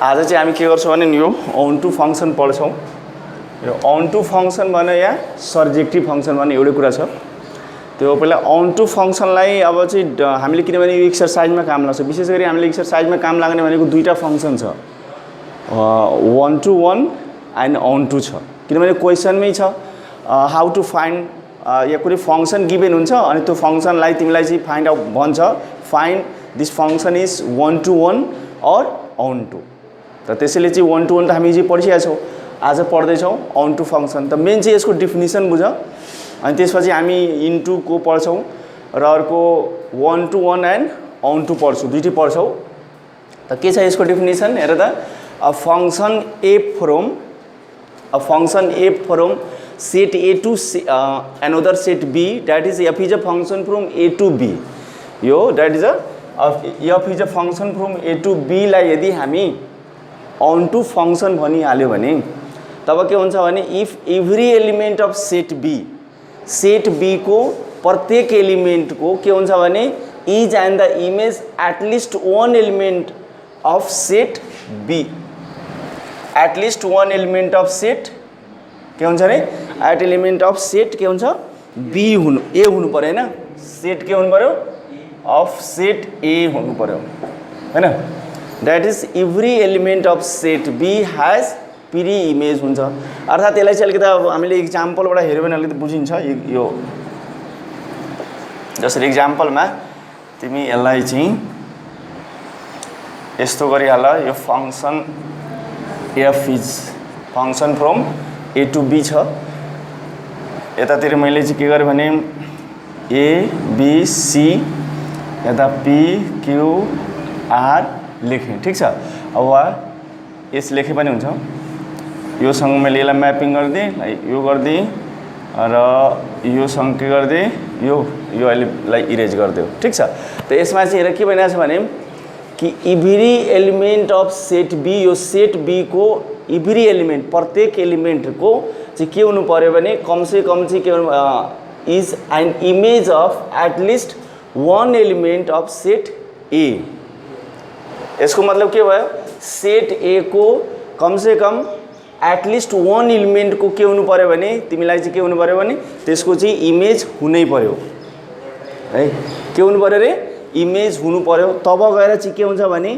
आज चाहिँ हामी के गर्छौँ भने यो onto फंक्शन पढ्छौँ। यो onto फंक्शन भने या सर्जेक्टिभ फंक्शन भने एउटै कुरा छ। त्यो पहिला onto फंक्शनलाई अब चाहिँ हामीले किनभने यो एक्सरसाइजमा काम लाग्छ, विशेष गरी हामीले एक्सरसाइजमा काम लाग्ने भनेको दुईटा फंक्शन छ, 1 to 1 एन्ड onto छ। किनभने क्वेसनमै छ हाउ टु फाइन्ड या कुनै फंक्शन गिभन हुन्छ अनि त्यो फंक्शनलाई तिमीलाई चाहिँ फाइन्ड आउट भन्छ, find this function is 1 to 1 और onto। त त्यसैले चाहिँ 1 to 1 त हामी चाहिँ पढिसकेका छौँ, आज पढ्दैछौँ onto फंक्शन। त मेन चाहिँ यसको डेफिनेसन बुझ अनि त्यसपछि हामी इन्टु को पढ्छौँ र अर्को 1 to 1 एन्ड onto पढ्छौँ, दुईटै पढ्छौँ। त के छ यसको डेफिनेसन हेर त, a function f from set A to another set B, that is f is a function from A to B। यो that is f is a function from A to B लाई यदि हामी onto function भनिहाल्यो भने तब के हुन्छ भने if every element of set B को प्रत्येक एलिमेन्ट को के हुन्छ भने is and the image at least one element of set B, at least one element of set के हुन्छ रे एट एलिमेन्ट अफ सेट के हुन्छ बी हुनु ए हुनु पर्यो हैन, सेट के हुनु पर्यो अफ सेट ए हुनु पर्यो हैन। That is every element of set B has pre image हुन्छ। अर्थात् यसलाई चाहिँ अलिकति अब हामीले एक्जाम्पलबाट हेर्यो भने अलिकति बुझिन्छ। यो जसरी एक्जाम्पलमा तिमी यसलाई चाहिँ यस्तो गरिहाल, यो function F is function from A to B छ, यतातिर मैले चाहिँ के गरेँ भने ए बी सी यता पी क्यू आर लेखेँ, ठिक छ। अब यस लेखे पनि हुन्छ, योसँग मैले यसलाई म्यापिङ गरिदिएँ, यो गरिदिएँ र योसँग के गरिदिएँ, यो अहिलेलाई इरेज गरिदियो, ठिक छ। त यसमा चाहिँ हेर के भनिरहेको छ भने कि every element of set B, यो सेट बी को एभ्री एलिमेन्ट प्रत्येक एलिमेन्ट को चाहिँ के हुनु पर्यो भने कम से कम चाहिँ के is an image of at least one element of set A. यसको मतलब के भयो, सेट ए को कम से कम एटलिस्ट वन एलिमेन्ट को के हुनु पर्यो भने तिमीलाई चाहिँ के हुनु पर्यो भने त्यसको चाहिँ इमेज हुनै पर्यो है, के हुनु पर्यो रे इमेज हुनु पर्यो। तब गएर चाहिँ के हुन्छ भने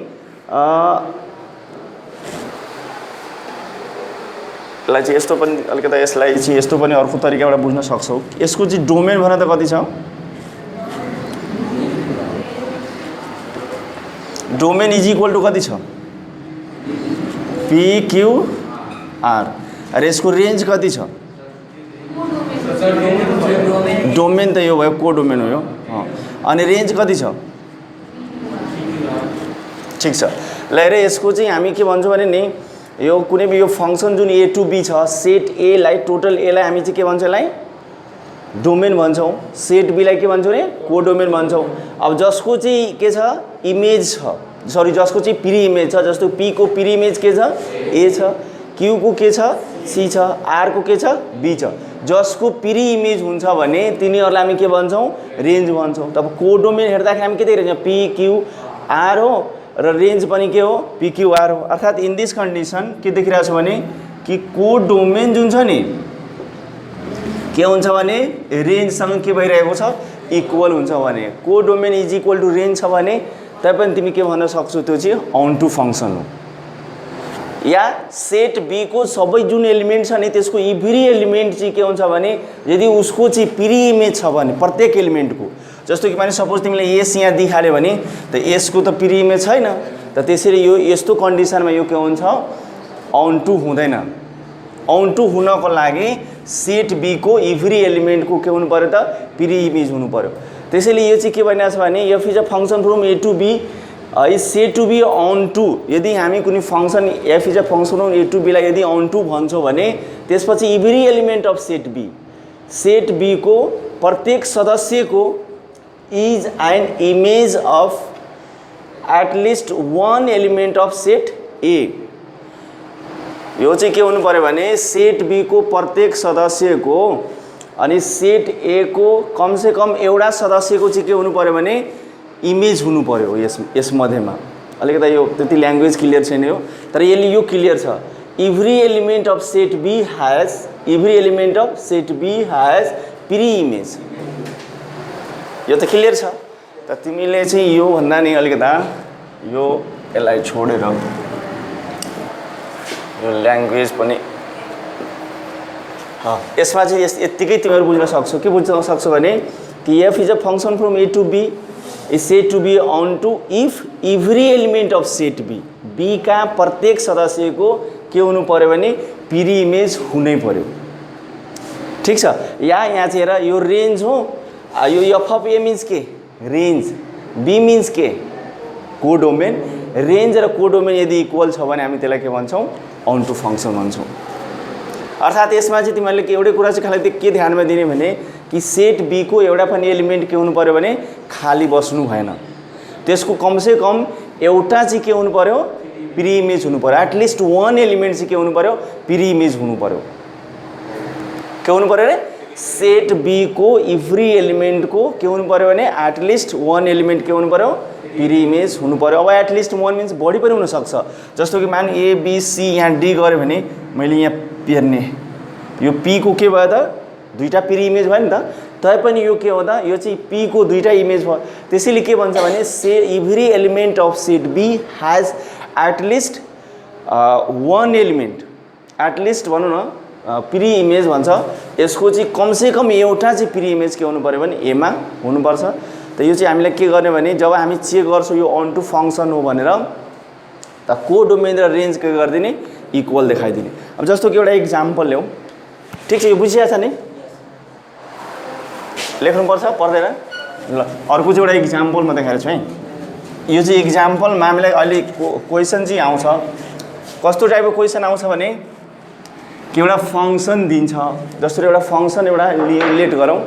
यसलाई चाहिँ यस्तो पनि अलिकति यसलाई चाहिँ यस्तो पनि अर्को तरिकाबाट बुझ्न सक्छौ। यसको चाहिँ डोमेन भन त कति छ, डोमेन इज इक्वल टू कति छ पी क्यू आर, अरे यसको रेंज कति छ, डोमेन त यो भयो को डोमेन हो यो, अनि रेंज कति छ, ठिक छ। ल हेर यसको चाहिँ हामी के भन्छौँ भने नि यो कुनै भी यो फंक्शन जुन ए टू बी छ, सेट ए लाई टोटल ए लाई हामी चाहिँ के भन्छौँ यसलाई डोमेन भन्छौँ, सेट बी लाई के भन्छौँ रे को डोमेन भन्छौँ। अब जसको चाहिँ के छ इमेज छ, सरी जसको चाहिँ प्री इमेज छ, जस्तो पी को प्री इमेज के छ ए छ, क्यू को के छ सी छ, आर को के छ बी छ। जसको प्री इमेज हुन्छ भने तिनीहरूलाई हामी के भन्छौँ रेंज भन्छौँ। तब को डोमेन हेर्दाखेरि हामी के देखिरहेछौँ पी क्यू आर हो र रेंज पनि के हो पी क्यू आर हो। अर्थात् इन दिस कन्डिसन के देखिरहेको छ भने कि को डोमेन जुन छ नि के हुन्छ भने रेंजसँग के भइरहेको छ इक्वल हुन्छ भने, codomain is equal to range छ भने तैपनि तिमी के भन्न सक्छौ त्यो चाहिँ onto फंक्शन हो। या सेट बी को सबै जुन एलिमेन्ट छ नि त्यसको एभ्री एलिमेन्ट चाहिँ के हुन्छ भने यदि उसको चाहिँ प्री इमेज छ भने प्रत्येक एलिमेन्ट को, जस्तो कि माने सपोज तिमीले एस यहाँ दिखाल्यो भने त यसको त प्री इमेज छैन, त त्यसैले यो यस्तो कन्डिसनमा यो के हुन्छ onto हुँदैन। onto हुनको लागि सेट बी को एभ्री एलिमेन्ट को के हुनु पर्यो त प्री इमेज हुनु पर्यो। त्यसैले यो चाहिँ के भनिरहेको छ भने f is a function from A to B is set to B onto। यदि हामी कुनै function F is a function from A to B लाई यदि onto भन्छौँ भने त्यसपछि every element of set B को प्रत्येक सदस्य को is an image of at least one element of set A. यो चाहिँ के हुनु पर्यो भने सेट बी को प्रत्येक सदस्य को अनि सेट ए को कम से कम एउटा सदस्य को चाहिँ के हुनु पर्यो भने इमेज हुनु पर्यो यस मध्येमा। अलिकति यो त्यति ल्याङ्ग्वेज क्लियर छैन यो, तर यसले यो क्लियर छ। Every element of set B has pre image. यो त क्लियर छ। त तिमीले चाहिँ यो भन्दा नि अलिकता यो यसलाई छोडेर यो ल्याङ्ग्वेज पनि यसमा चाहिँ यत्तिकै तिमीहरू बुझ्न सक्छौ। के बुझ्न सक्छौ भने कि F is a function from A to B is set to B onto if every element of set B, B का प्रत्येक सदस्यको के हुनु पर्यो भने प्री इमेज हुनै पर्यो। ठीक छ। यहाँ चाहिँ हेर यो रेन्ज हो, यो एफ अफ ए मिन्स के रेन्ज, बी मिन्स के कोडोमेन। रेन्ज र कोडोमेन यदि इक्वल छ भने हामी त्यसलाई के भन्छौँ अन टू फंक्शन भन्छौँ। अर्थात् यसमा चाहिँ तिमीहरूले एउटै कुरा चाहिँ खालि के ध्यानमा दिने भने कि सेट बी को एउटा पनि एलिमेन्ट के हुनु पर्यो भने खाली बस्नु भएन, त्यसको कमसे कम एउटा चाहिँ के हुनु पर्यो प्री इमेज हुनु पर्यो। एटलिस्ट वान एलिमेन्ट चाहिँ के हुनु पर्यो प्री इमेज हुनु पर्यो। के हुनु पर्यो अरे सेट बी को एभ्री एलिमेन्ट को के हुनु पर्यो भने एटलिस्ट वान एलिमेन्ट के हुनु पर्यो प्री इमेज हुनु पर्यो। अब एटलिस्ट वान मिन्स बढी पनि हुनसक्छ। जस्तो कि मान ए बी सी यहाँ डी गऱ्यो भने मैले यहाँ हेर्ने यो पी को के भयो त दुईटा प्री इमेज भयो नि त, तैपनि यो के हो त यो चाहिँ पी को दुईटा इमेज भयो। त्यसैले के भन्छ भने every element of set B has at least one element, at least भनौँ न प्री इमेज भन्छ। यसको चाहिँ कमसे कम एउटा चाहिँ प्री इमेज के हुनु पर्यो भने एमा हुनुपर्छ। त यो चाहिँ हामीले के गर्ने भने जब हामी चेक गर्छौँ यो अन टू फंक्शन हो भनेर त कोडोमेन र रेन्ज के गरिदिने इक्वल देखाइदिने। अब जस्तो कि एउटा इक्जाम्पल ल्याउँ। ठिक छ, यो बुझिरहेछ नि, लेख्नुपर्छ पर्दैन। ल अर्को चाहिँ एउटा इक्जाम्पल म देखाएको छु है। यो चाहिँ इक्जाम्पलमा हामीलाई अहिले क्वेसन चाहिँ आउँछ। कस्तो टाइपको क्वेसन आउँछ भने कि एउटा फंक्सन दिन्छ, जसरी एउटा फंक्सन एउटा लेट गरौँ,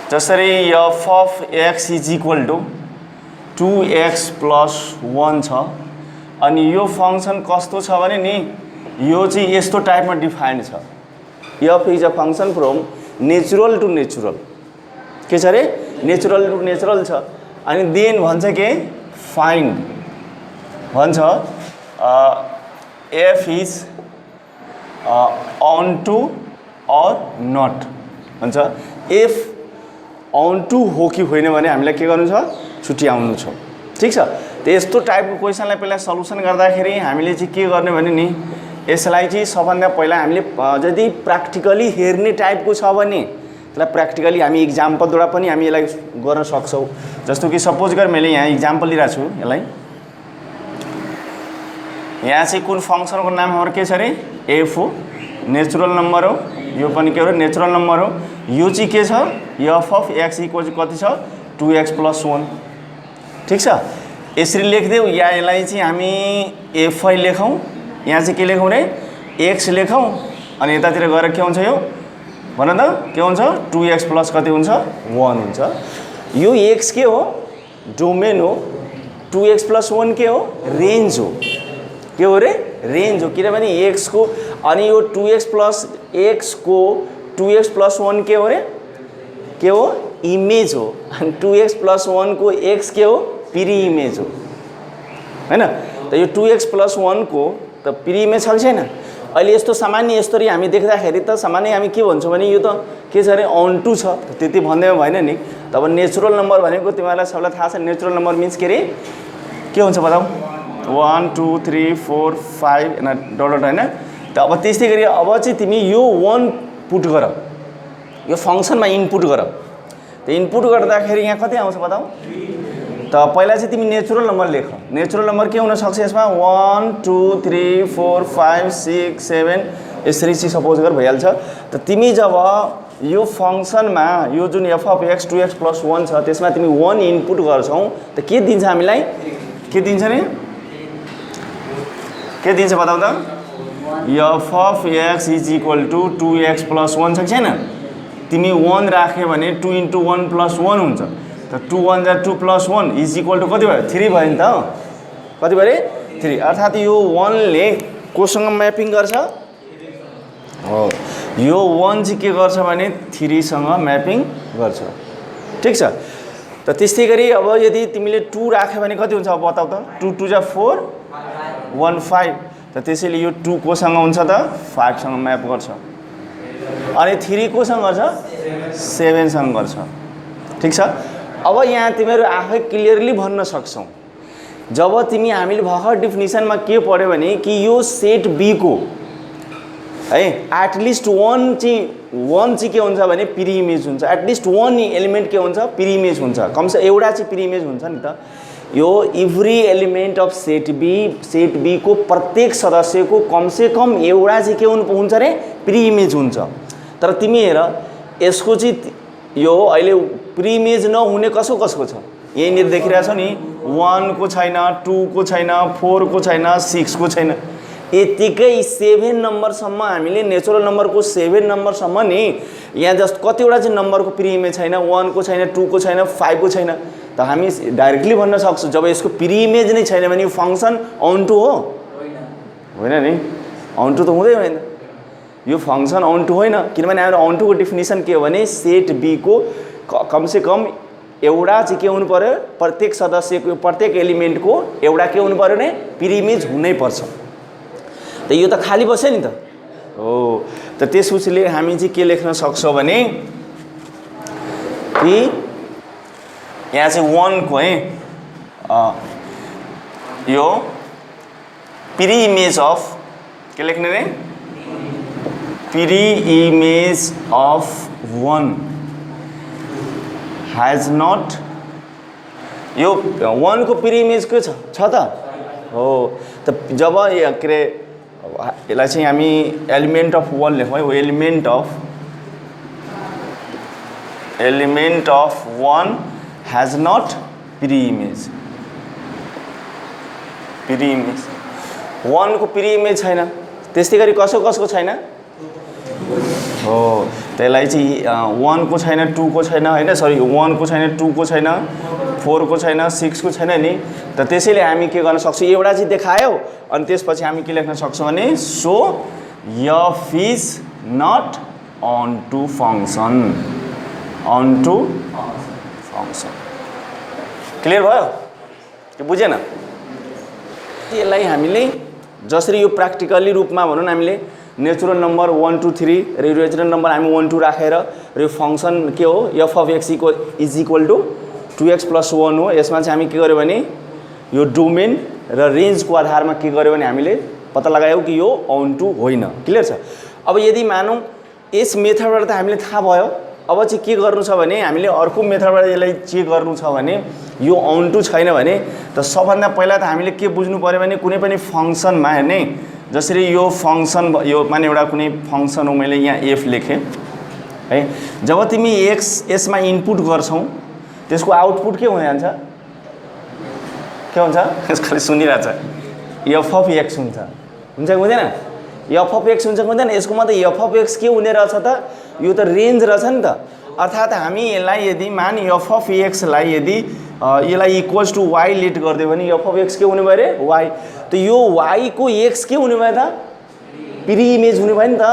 जसरी f of x is equal to 2x+1 छ। अनि यो फंक्सन कस्तो छ भने नि यो चाहिँ यस्तो टाइपमा डिफाइन्ड छ। F is a function from natural to natural, के छ अरे नेचुरल टू नेचुरल छ। अनि देन भन्छ के फाइन्ड भन्छ f is onto or not भन्छ। एफ अन टू हो कि होइन भने हामीलाई के गर्नु छ छुट्याउनु छ। ठीक छ। त यस्तो टाइपको क्वेसनलाई पहिला सल्युसन गर्दाखेरि हामीले चाहिँ के गर्ने भने नि यसलाई चाहिँ सबभन्दा पहिला हामीले यदि प्र्याक्टिकली हेर्ने टाइपको छ भने त्यसलाई प्र्याक्टिकली हामी इक्जाम्पलद्वारा पनि हामी यसलाई गर्न सक्छौँ। जस्तो कि सपोज गर मैले यहाँ इक्जाम्पल लिइरहेको छु यसलाई, यहाँ चाहिँ कुन फंक्सनको नाम हाम्रो के छ अरे एफ हो, नेचुरल नम्बर हो, यो पनि के हो नेचुरल नम्बर हो। यो चाहिँ के छ एफ अफ एक्स इक्वल कति छ 2x+1। ठीक छ। यसरी लेखिदेऊ या यसलाई चाहिँ हामी एफआई लेखौँ, यहाँ चाहिँ के लेखौँ रे एक्स लेखौँ, अनि यतातिर गएर के हुन्छ यो भन त के हुन्छ 2x+ कति हुन्छ 1 हुन्छ। यो एक्स के हो डोमेन हो, 2x+1 के हो रेन्ज हो, के हो रे रेन्ज हो। किनभने एक्स को अनि यो 2x+ को 2x+1 के हो रे के हो इमेज हो, अनि 2x+1 को एक्स के हो प्री इमेज हो हैन। त यो 2x+1 को त प्री इमेज छ कि छैन। अहिले यस्तो सामान्य यसरी हामी देख्दाखेरि त सामान्य हामी के भन्छौँ भने यो त के छ अरे अन टू छ, त्यति भन्दैमा भएन नि। तब नेचुरल नम्बर भनेको तिमीहरूलाई सबैलाई थाहा छ, नेचुरल नम्बर मिन्स के अरे के हुन्छ बताऊ 1 2 3 4 5 डट होइन। त अब त्यस्तै गरी अब चाहिँ तिमी यो 1 पुट गर, यो फंक्सनमा इनपुट गर। त इनपुट गर्दाखेरि यहाँ कति आउँछ बताऊ। त पहिला चाहिँ तिमी नेचुरल नम्बर लेख। नेचुरल नम्बर के हुन सक्छ यसमा 1 2 3 4 5 6 7 यसरी चाहिँ सपोज गर भइहाल्छ। त तिमी जब यो फंक्सनमा यो जुन एफ अफ एक्स 2x+1 छ त्यसमा तिमी 1 इनपुट गर्छौ त के दिन्छ हामीलाई, के दिन्छ नि के दिन्छ बताऊ त f of x is equal to 2x+1 छ कि छैन। तिमी 1 राख्यो भने 2 × 1 + 1 हुन्छ। त 2 1 जा 2 + 1 इज इक्वल टू कति भयो 3 भयो नि त, कति भयो 3। अर्थात् यो 1 ले कोसँग म्यापिङ गर्छ हो, यो 1 चाहिँ के गर्छ भने 3 सँग म्यापिङ गर्छ। ठीक छ। त त त्यस्तै गरी अब यदि तिमीले 2 राख्यो भने कति हुन्छ अब बताऊ त 2 2 जा 4 1 5 त त्यसैले यो 2 कोसँग हुन्छ त 5 सँग म्याप गर्छ अनि 3 कोसँग गर्छ 7 सँग गर्छ ठीक छ अब यहाँ तिमीहरू आफै क्लियरली भन्न सक्छौ जब तिमी हामीले भर्खर डेफिनेसनमा के पढ्यो भने कि यो सेट बी को है एटलिस्ट वन चाहिँ के हुन्छ भने प्री इमेज हुन्छ एटलिस्ट वन एलिमेन्ट के हुन्छ प्री इमेज हुन्छ कमसे एउटा चाहिँ प्री इमेज हुन्छ नि त यो every element of set B को प्रत्येक सदस्यको कमसे कम एउटा चाहिँ के हुन्छ रे प्री इमेज हुन्छ तर तिमी हेर यसको चाहिँ यो अहिले प्री इमेज नहुने कसको छ यहीँनिर देखिरहेछौ नि 1 को छैन 2 को छैन 4 को छैन 6 को छैन यतिकै 7 नम्बरसम्म हामीले नेचुरल नम्बरको 7 नम्बरसम्म नि यहाँ जस्ट कतिवटा चाहिँ नम्बरको प्री इमेज छैन 1 को छैन 2 को छैन 5 को छैन त हामी डाइरेक्टली भन्न सक्छौँ जब यसको प्री इमेज नै छैन भने यो फङ्सन अन टु हो होइन नि अन टु त हुँदै होइन यो फङ्सन अन टु होइन किनभने हाम्रो अन टुको डेफिनेसन के हो भने सेट बी को कमसे कम एउटा चाहिँ के हुनु पर्यो प्रत्येक सदस्यको प्रत्येक एलिमेन्टको एउटा के हुनु पर्यो भने प्री इमेज हुनै पर्छ त यो त खाली बस्यो नि त हो त त्यसपछि हामी चाहिँ के लेख्न सक्छौँ भने कि यहाँ चाहिँ 1 को है यो प्री इमेज अफ के लेख्ने रे pre image of 1 has not यो 1 को प्री इमेज के छ त हो त जब के रे यसलाई चाहिँ हामी एलिमेन्ट अफ 1 लेखौँ है element of 1 has not pre image 1 को प्री इमेज छैन त्यस्तै गरी कसको छैन हो त्यसलाई चाहिँ 1 को छैन 2 को छैन हैन सरी 1 को छैन 2 को छैन 4 को छैन 6 को छैन नि त त्यसैले हामी के गर्न सक्छौँ एउटा चाहिँ देखायो अनि त्यसपछि हामी के लेख्न सक्छौँ भने so f is not onto function clear भयो के बुझेन यसलाई हामीले जसरी यो प्र्याक्टिकली रूपमा भनौँ न हामीले नेचुरल नम्बर 1 2 3 र नेचुरल नम्बर हामी 1 2 राखेर र यो फङ्सन के हो f of x is equal to 2x + 1 हो यसमा चाहिँ हामी के गर्यो भने यो डोमेन र रेन्जको आधारमा के गर्यो भने हामीले पत्ता लगायौँ कि यो अन टु होइन क्लियर छ अब यदि मानौँ यस मेथडबाट त हामीले थाहा भयो अब चाहिँ के गर्नु छ भने हामीले अर्को मेथडबाट यसलाई चेक गर्नु छ भने यो अन टु छैन भने त सबभन्दा पहिला त हामीले के बुझ्नु पर्यो भने कुनै पनि फङ्सनमा हेर्ने जसरी यो फङ्सन यो माने एउटा कुनै फङ्सन हो मैले यहाँ एफ लेखेँ है जब तिमी एक्स यसमा इनपुट गर्छौ त्यसको आउटपुट के हुन जान्छ के हुन्छ खालि सुनिरहेछ एफ अफ एक्स हुन्छ कि हुँदैन एफ अफ एक्स हुन्छ कि हुँदैन यसको मतलब एफ अफ एक्स के हुने रहेछ त यो त रेन्ज रहेछ नि त अर्थात् हामी यसलाई यदि मान एफ अफ एक्सलाई यदि यसलाई इक्वल्स टु वाई लेट गरिदियो भने एफ अफ एक्स के हुने भयो अरे वाई त यो वाई को एक्स के हुने भयो त प्री इमेज हुने भयो नि त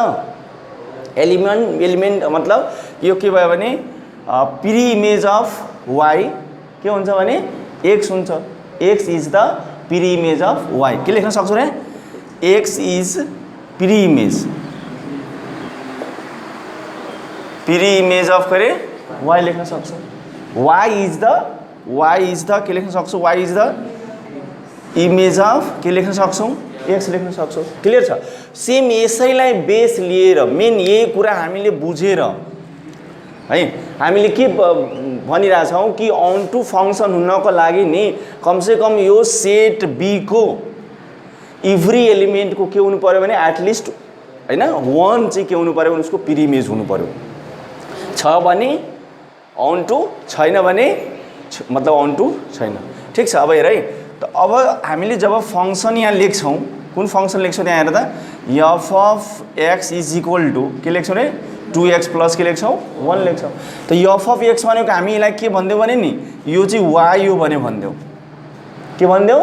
एलिमेन्ट मतलब यो के भयो भने प्री इमेज अफ वाई के हुन्छ भने एक्स हुन्छ x is the pre image of y के लेख्न सक्छौ रे x is pre image of करे वाई लेख्न सक्छौ वाई इज द के लेख्न सक्छौ y is the image of के लेख्न सक्छौ एक्स लेख्न सक्छौ क्लियर छ सेम यसैलाई बेस लिएर मेन यही कुरा हामीले बुझेर है हामीले के भनिरहेछौँ कि अन टु फङ्सन हुनको लागि नि कमसे कम यो सेट बी को एभ्री एलिमेन्ट को के हुनु पर्यो भने एटलिस्ट हैन 1 चाहिँ के हुनु पर्यो भने उसको प्री इमेज हुनु पर्यो छ भने अन टु छैन भने मतलब अन टु छैन ठीक छ अब हेर है त अब हामीले जब फङ्सन यहाँ लेख्छौँ कुन फङ्सन लेख्छौँ त्यहाँ हेर त f of x is equal to के लेख्छौँ रे 2x प्लस के लेख्छौँ 1 लेख्छौँ त एफ अफ एक्स भनेको हामी यसलाई के भन्दैौ भने नि यो चाहिँ वाई हो भने भन्दैौ के भन्दैौ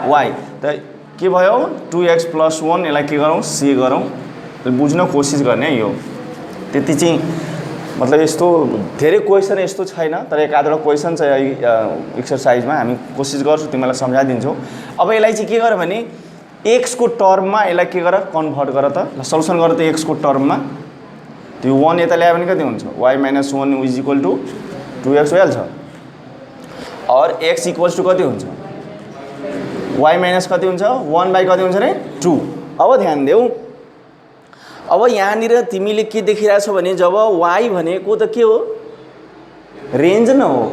वाई त के भयो 2x + 1 यसलाई के गरौँ सी गरौँ बुझ्न कोसिस गर्ने यो त्यति चाहिँ मतलब यस्तो धेरै क्वेसन यस्तो छैन, तर एक आधवटा क्वेसन छ एक्सर्साइजमा, हामी कोसिस गर्छौँ तिमीलाई सम्झाइदिन्छौँ। अब यसलाई चाहिँ के गर भने एक्सको टर्ममा यसलाई के गर कन्भर्ट गर त, सल्युसन गर त एक्सको टर्ममा। त्यो 1 यता ल्यायो भने कति हुन्छ, y - 1 is equal to 2x भइहाल्छ। और x इक्वल्स टु कति हुन्छ, y माइनस कति हुन्छ 1 बाई कति हुन्छ रे 2। अब ध्यान देऊ, अब यहाँनिर तिमीले के देखिरहेछौ भने जब y भनेको त के हो, रेन्ज न हो।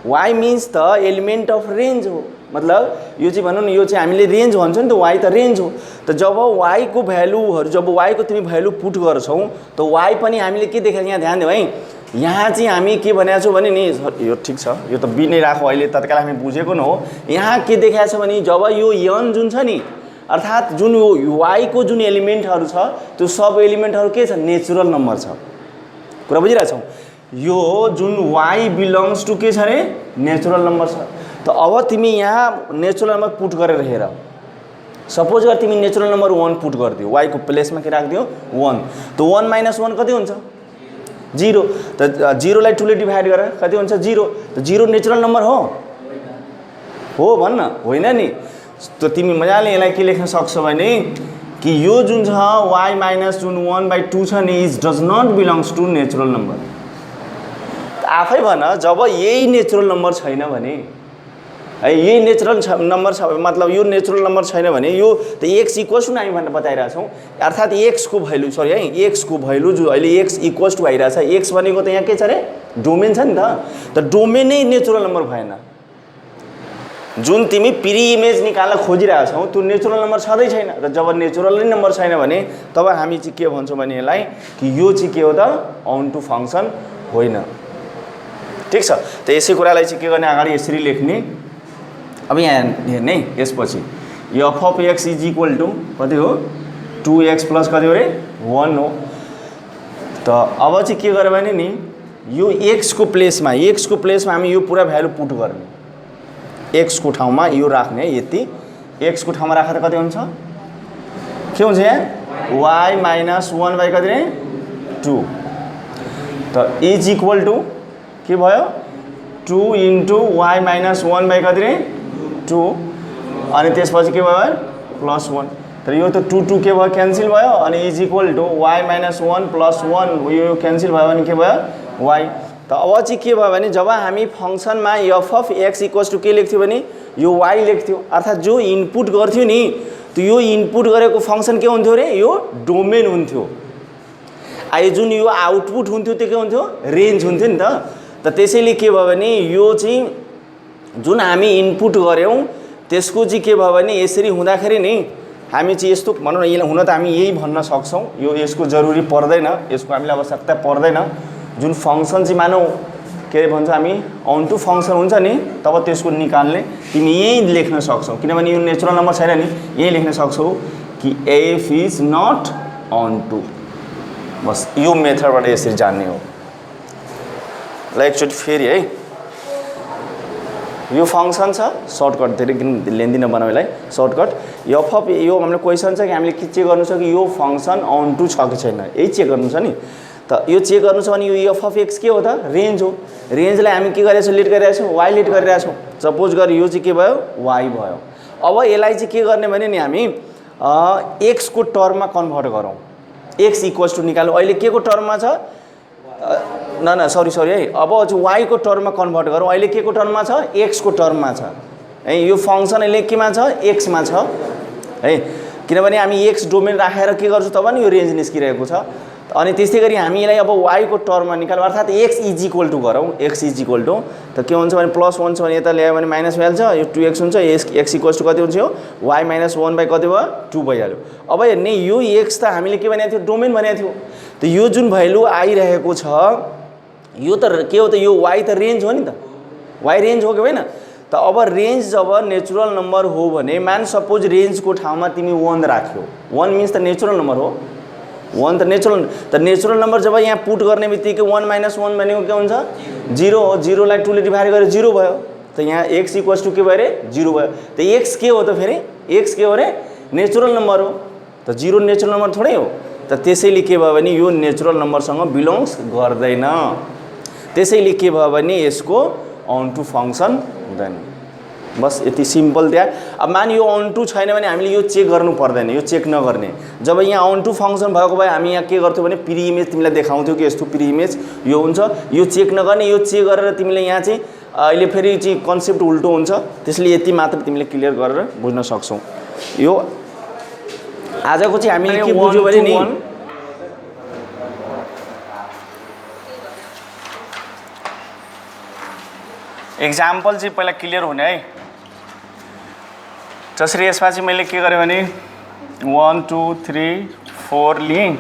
y मिन्स त एलिमेन्ट अफ रेन्ज हो, मतलब यो चाहिँ भनौँ न, यो चाहिँ हामीले रेन्ज भन्छौँ नि त, y त रेन्ज हो। त जब y को भ्यालुहरू, जब y को तिमी भ्यालु पुट गर्छौ त y पनि हामीले के देखाएको, यहाँ ध्यान देऊ है, यहाँ चाहिँ हामी के भनेको छौँ भने नि, यो ठिक छ, यो त बी नै राखौँ अहिले, तत्काल हामी बुझेको न हो। यहाँ के देखाएको छ भने जब यो n जुन छ नि, अर्थात् जुन यो y को जुन एलिमेन्टहरू छ त्यो सब एलिमेन्टहरू के छ, नेचुरल नम्बर छ। कुरा बुझिरहेछौ, यो जुन y बिलोङ्स टु के छ रे, नेचुरल नम्बर छ। त अब तिमी यहाँ नेचुरल नम्बर पुट गरेर हेर, सपोज गर तिमी नेचुरल नम्बर 1 पुट गरिदियो, y को प्लेसमा के राखिदियो 1, त 1 - 1 कति हुन्छ 0। त 0 लाई 2 ले डिभाइड गरेर कति हुन्छ 0। त 0 नेचुरल नम्बर हो भन्न, होइन नि। त तिमी मजाले यसलाई के लेख्न सक्छौ भने कि यो जुन छ y माइनस जुन 1/2 छ नि, is does not belongs to natural number. आफै भन, जब यही नेचुरल नम्बर छैन भने है, यही नेचुरल नम्बर छ, मतलब यो नेचुरल नम्बर छैन भने यो त x इक्वल्स टु हामी भनेर बताइरहेछौँ, अर्थात् x को भ्यालु, सरी है, x को भ्यालु जो अहिले x इक्वल्स टु आइरहेछ, x भनेको त यहाँ के छ रे, डोमेन छ नि त डोमेनै नेचुरल नम्बर भएन। जुन तिमी प्री इमेज निकाल्न खोजिरहेछौ त्यो नेचुरल नम्बर छँदै छैन। र जब नेचुरल नै नम्बर छैन भने तब हामी चाहिँ के भन्छौँ भने यसलाई कि यो चाहिँ के हो त, अन टु फङ्सन होइन। ठिक छ, त यसै कुरालाई चाहिँ के गर्ने, अगाडि यसरी लेख्ने। अब यहाँ हेर्ने, यसपछि f of x is equal to कति हो, 2x प्लस कति हो रे 1 हो। त अब चाहिँ के गर्यो भने नि, यो x को प्लेसमा हामी यो पुरा भ्यालु पुट गर्ने, x को ठाउँमा यो राख्ने, यति x को ठाउँमा राखेर कति हुन्छ, के हुन्छ यहाँ y माइनस 1 बाई कति रे 2। त इज इक्वल टु के भयो 2 इन्टु y माइनस 1 बाई कति रे 2, अनि त्यसपछि के भयो प्लस 1। तर यो त 2 के भयो, क्यान्सल भयो, अनि is equal to y minus 1 plus 1, यो क्यान्सल भयो भने के भयो y। त अब चाहिँ के भयो भने जब हामी फङ्सनमा f of x equals to के लेख्थ्यो भने यो y लेख्थ्यो, अर्थात् जो इनपुट गर्थ्यो नि त यो इनपुट गरेको फङ्सन के हुन्थ्यो रे, यो डोमेन हुन्थ्यो। अहिले जुन यो आउटपुट हुन्थ्यो त्यो के हुन्थ्यो, रेन्ज हुन्थ्यो नि त। त्यसैले के भयो भने यो चाहिँ जुन हामी इनपुट गऱ्यौँ त्यसको चाहिँ के भयो भने यसरी हुँदाखेरि नि हामी चाहिँ यस्तो भनौँ न, यसलाई हुन त हामी यही भन्न सक्छौँ, यो यसको जरुरी पर्दैन, यसको हामीलाई आवश्यकता पर्दैन। जुन फङ्सन चाहिँ मानौँ के अरे भन्छ हामी अन टु फङ्सन हुन्छ नि, तब त्यसको निकाल्ने तिमी यही लेख्न सक्छौ, किनभने यो नेचुरल नम्बर छैन नि, यही लेख्न सक्छौ कि F is not onto. बस यो मेथडबाट यसरी जान्ने हो। ल एकचोटि फेरि है, यो फङ्सन छ, सर्टकट धेरै लेन्दी नबनाऊ यसलाई, सर्टकट एफ अफ यो हाम्रो क्वेसन छ कि हामीले के चेक गर्नु छ कि यो फङ्सन अन टु छ कि छैन, यही चेक गर्नु छ नि। त यो चेक गर्नु छ भने यो एफ अफ एक्स के हो त, रेन्ज हो। रेन्जलाई हामी के गरिरहेछौँ, लेट गरिरहेछौँ, वाइ लेट गरिरहेछौँ। सपोज गर यो चाहिँ के भयो, वाइ भयो। अब यसलाई चाहिँ के गर्ने भने नि हामी एक्सको टर्ममा कन्भर्ट गरौँ, एक्स इक्वल्स टु निकालौँ। अहिले के को टर्ममा छ, सरी है, अब चाहिँ वाइको टर्ममा कन्भर्ट गरौँ। अहिले के को टर्ममा छ, एक्सको टर्ममा छ है। यो फङ्सन अहिले केमा छ, एक्समा छ है, किनभने हामी एक्स डोमेन राखेर के गर्छौँ तब नि यो रेन्ज निस्किरहेको छ। अनि त्यस्तै गरी हामी यसलाई अब वाइको टर्ममा निकालौँ, अर्थात् एक्स इज इक्वल टु गरौँ। एक्स इज इक्वल टु त के हुन्छ भने प्लस 1 छ भने यता ल्यायो भने माइनस भइहाल्छ, यो 2x हुन्छ, एक्स इक्वल्स टु कति हुन्छ, यो वाइ माइनस 1 बाई कति भयो 2 भइहाल्यो। अब हेर्ने यो एक्स त हामीले के भनेको थियो, डोमेन भनेको थियो। त यो जुन भ्यालु आइरहेको छ यो त के हो त, यो वाइ त रेन्ज हो नि त, वाइ रेन्ज हो कि होइन। त अब रेन्ज जब नेचुरल नम्बर हो भने मान सपोज रेन्जको ठाउँमा तिमी 1 राख्यौ, 1 मिन्स त नेचुरल नम्बर हो, 1 त नेचुरल नम्बर जब यहाँ पुट गर्ने बित्तिकै 1 माइनस 1 भनेको के हुन्छ 0 हो। 0 लाई 2 ले डिभाइड गरेर 0 भयो। त यहाँ x इक्वल्स टु के भयो रे 0 भयो। त x के हो त फेरि, x के हो रे नेचुरल नम्बर हो। त 0 नेचुरल नम्बर थोरै हो। त त त्यसैले के भयो भने यो नेचुरल नम्बरसँग बिलोङ्स गर्दैन। त्यसैले के भयो भने यसको अन टू फङ्सन हुँदैन। बस यति सिम्पल त्यहाँ। अब मान यो अन टू छैन भने हामीले यो चेक गर्नु पर्दैन, यो चेक नगर्ने। जब यहाँ अन टू फङ्सन भएको भए हामी यहाँ के गर्थ्यौँ भने प्री इमेज तिमीलाई देखाउँथ्यौ कि यस्तो प्री इमेज यो हुन्छ, यो चेक नगर्ने। यो चेक गरेर तिमीले यहाँ चाहिँ अहिले फेरि चाहिँ कन्सेप्ट उल्टो हुन्छ। त्यसले यति मात्र तिमीले क्लियर गरेर बुझ्न सक्छौ। यो आजको चाहिँ हामीले के बुझ्यौ भने नि एक्जाम्पल चाहिँ पहिला क्लियर हुने है। जसरी यसमा चाहिँ मैले के गरेँ भने 1 2 3 4 लिएँ।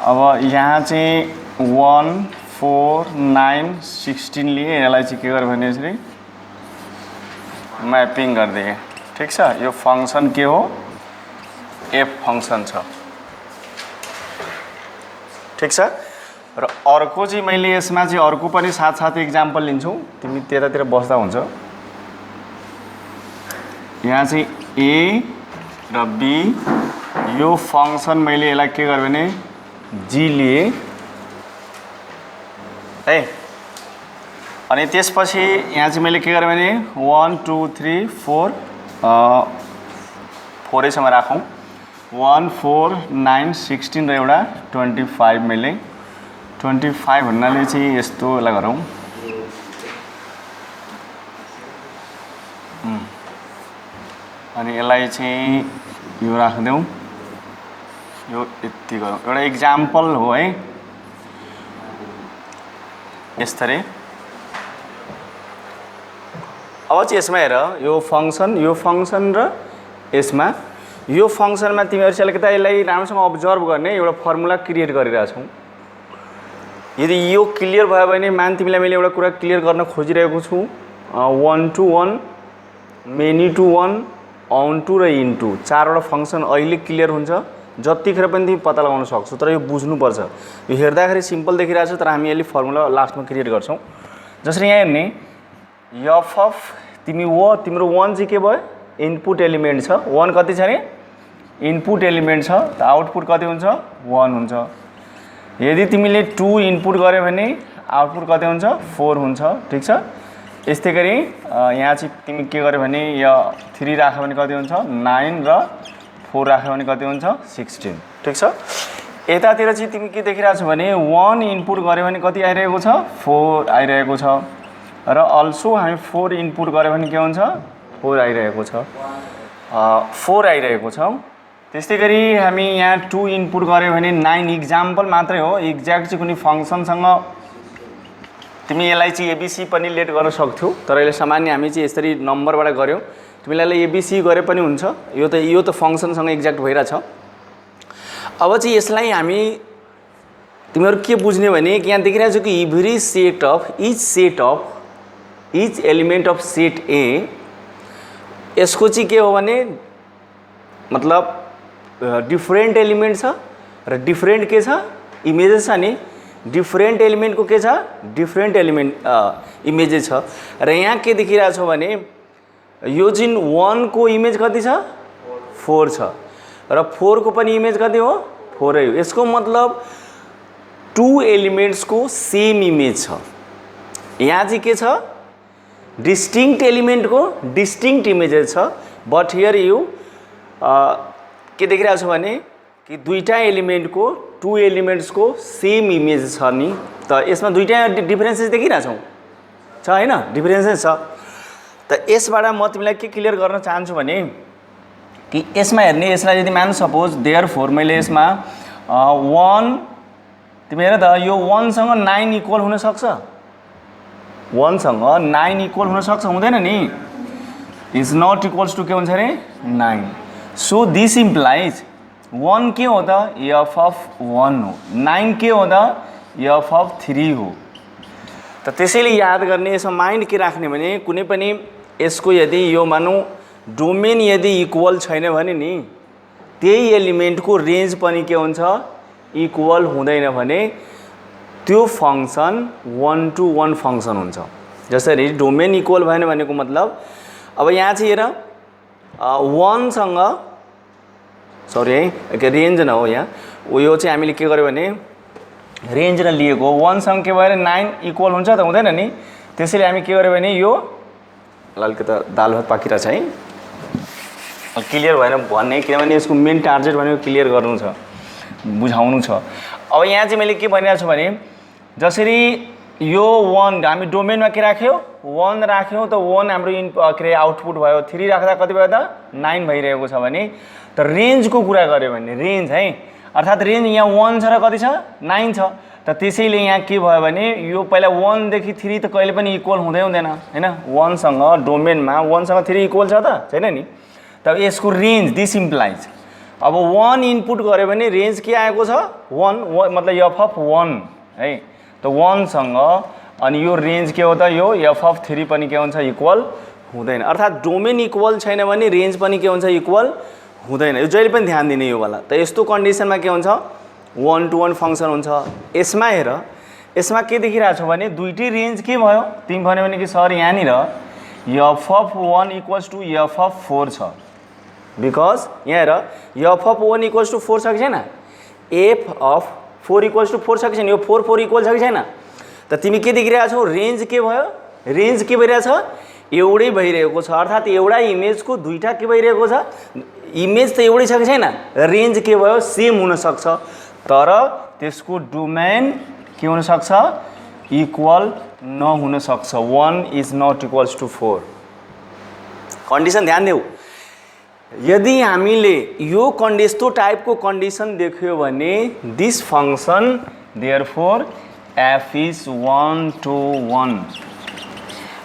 अब यहाँ चाहिँ 1 4 9 16 लिएँ। यसलाई चाहिँ के गरेँ भने यसरी म्यापिङ गरिदिएँ। ठिक छ। यो फङ्सन के हो? एफ फङ्सन छ। ठिक छ। र अर्को चाहिँ मैले यसमा चाहिँ अर्को पनि साथसाथै इक्जाम्पल लिन्छु। तिमी त्यतातिर बस्दा हुन्छ। यहाँ चाहिँ ए र बी यो फङ्सन मैले यसलाई के गरेँ भने जी लिएँ है। अनि त्यसपछि यहाँ चाहिँ मैले के गरेँ भने 1 2 3 4 4 राखौँ। 1 4 9 16 र एउटा 25 मैले 25 भन्नाले चाहिँ यस्तो यसलाई गरौँ। अनि यसलाई चाहिँ यो राखिदेऊ। यो यति गरौँ। एउटा इक्जाम्पल हो है यसरी। अब चाहिँ यसमा हेर यो फङ्सन र यसमा यो फङ्सनमा तिमीहरू चाहिँ अलिकति यसलाई राम्रोसँग अब्जर्भ गर्ने एउटा फर्मुला क्रिएट गरिरहेछौ। यदि यो क्लियर भयो भने मान तिमीलाई मैले एउटा कुरा क्लियर गर्न खोजिरहेको छु। 1 to 1 many to 1 onto र इन टू चारवटा फङ्सन अहिले क्लियर हुन्छ। जतिखेर पनि तिमी पत्ता लगाउन सक्छौ। तर यो बुझ्नुपर्छ। यो हेर्दाखेरि सिम्पल देखिरहेको छ तर हामी यसले फर्मुला लास्टमा क्रिएट गर्छौँ। जसरी यहाँ हेर्ने एफ अफ तिम्रो 1 चाहिँ के भयो? इनपुट एलिमेन्ट छ। 1 कति छ अरे? इनपुट एलिमेन्ट छ। त आउटपुट कति हुन्छ? 1 हुन्छ। यदि तिमीले 2 इनपुट गर्यो भने आउटपुट कति हुन्छ? 4 हुन्छ। ठिक छ। यस्तै गरी यहाँ चाहिँ तिमी के गर्यो भने यो 3 राख्यो भने कति हुन्छ? 9 र 4 राख्यो भने कति हुन्छ? 16। ठिक छ। यतातिर चाहिँ तिमी के देखिरहेछौ भने 1 इनपुट गर्यो भने कति आइरहेको छ? 4 आइरहेको छ। र अल्सो हामी 4 इनपुट गर्यो भने के हुन्छ? 4 आइरहेको छ। 4 आइरहेको छ। त्यस्तै गरी हामी यहाँ 2 इनपुट गर्यो भने 9 इक्जाम्पल मात्रै हो। एक्ज्याक्ट चाहिँ कुनै फङ्सनसँग तिमी यसलाई चाहिँ एबिसी पनि लेट गर्न सक्थ्यौ। तर यसले सामान्य हामी चाहिँ यसरी नम्बरबाट गऱ्यौँ। तिमीलाई एबिसी गरे पनि हुन्छ। यो त फङ्सनसँग एक्ज्याक्ट भइरहेछ। अब चाहिँ यसलाई हामी तिमीहरू के बुझ्ने भने यहाँ देखिरहेको छ कि every set of each element of set A यसको चाहिँ के हो भने मतलब डिफरेन्ट एलिमेन्ट छ र डिफरेन्ट के छ? इमेजेस छ नि। डिफरेन्ट एलिमेन्टको के छ? डिफरेन्ट एलिमेन्ट इमेजेस छ। र यहाँ के देखिरहेको छ भने यो जुन 1 को इमेज कति छ? 4 छ। र 4 को पनि इमेज कति हो? 4 हो। यसको मतलब 2 एलिमेन्ट्सको सेम इमेज छ। यहाँ चाहिँ के छ? डिस्टिङ्क्ट एलिमेन्टको डिस्टिङ्क्ट इमेजेस छ। बट हियर यु के देखिरहेको छ भने कि दुईटा एलिमेन्टको 2 एलिमेन्ट्सको सेम इमेज छ नि। त यसमा दुईटा डिफरेन्सेस देखिरहेछौ छ हैन? डिफरेन्सेस छ। त यसबाट म तिमीलाई के क्लियर गर्न चाहन्छु भने कि यसमा हेर्ने यसलाई यदि मान सपोज देयरफोर मैले यसमा 1 तिमी हेर त यो 1 सँग 9 इक्वल हुन सक्छ? 1 सँग 9 इक्वल हुन सक्छ? हुँदैन नि। इज नट इक्वल्स टु के हुन्छ अरे? 9। सो दिस इम्प्लाइज 1 के हो त? एफ अफ 1 हो। 9 के हो त? एफ अफ 3 हो। त त्यसैले याद गर्ने यसमा माइन्ड के राख्ने भने कुनै पनि यसको यदि यो मानौँ डोमेन यदि इक्वल छैन भने नि त्यही एलिमेन्टको रेन्ज पनि के हुन्छ? इक्वल हुँदैन भने त्यो फङ्सन 1 to 1 फङ्सन हुन्छ। जसरी डोमेन इक्वल भएन भनेको मतलब अब यहाँ चाहिँ हेर 1 सँग सरी है रेन्ज न हो यहाँ यो चाहिँ हामीले के गर्यो भने रेन्ज र लिएको 1 सँग के भएर 9 इक्वल हुन्छ त हुँदैन नि त्यसैले हामी के गर्यो भने यो अलिकति दाल भात पाकिरहेछ है क्लियर भएन भन्ने किनभने यसको मेन टार्गेट भनेको क्लियर गर्नु छ बुझाउनु छ। अब यहाँ चाहिँ मैले के भनिरहेको छु भने जसरी यो 1 हामी डोमेनमा के राख्यो 1 राख्यौँ त 1 हाम्रो के अरे आउटपुट भयो 3 राख्दा कति भयो त 9 भइरहेको छ भने त रेन्जको कुरा गऱ्यो भने रेन्ज है अर्थात् रेन्ज यहाँ 1 छ र कति छ 9 छ त त्यसैले यहाँ के भयो भने यो पहिला 1 देखि 3 त कहिले पनि इक्वल हुँदै हुँदैन हैन 1 सँग डोमेनमा 1 सँग 3 इक्वल छ त छैन नि त यसको रेन्ज दिस इम्प्लाइज अब 1 इनपुट गऱ्यो भने रेन्ज के आएको छ 1 मतलब एफ अफ 1 है त 1 सँग अनि यो रेन्ज के हो त यो एफ अफ 3 पनि के हुन्छ इक्वल हुँदैन अर्थात् डोमेन इक्वल छैन भने रेन्ज पनि के हुन्छ इक्वल हुँदैन यो जहिले पनि ध्यान दिने यो वाला त यस्तो कन्डिसनमा के हुन्छ 1 to 1 फंक्सन हुन्छ यसमा हेर यसमा के देखिरहेको छ भने दुईटै रेन्ज के भयो तिमी भन्यो भने कि सर यहाँनिर f of 1 equals to f of 4 छ बिकज यहाँ हेर एफ अफ 1 इक्वल्स टु 4 छ कि छैन एफ अफ 4 इक्वल्स टु 4 छ कि छैन यो 4 4 इक्वल छ कि छैन त तिमी के देखिरहेको छौ रेन्ज के भयो रेन्ज के भइरहेछ एउटै भइरहेको छ अर्थात् एउटा इमेजको दुईटा के भइरहेको छ इमेज त एउटै छ कि छैन रेन्ज के भयो सेम हुन सक्छ तर त्यसको डोमेन के हुन सक्छ इक्वल नहुन सक्छ 1 is not equals to 4 condition ध्यान देऊ यदि हामीले यो यस्तो टाइपको कन्डिसन देख्यो भने this function therefore F is 1 to 1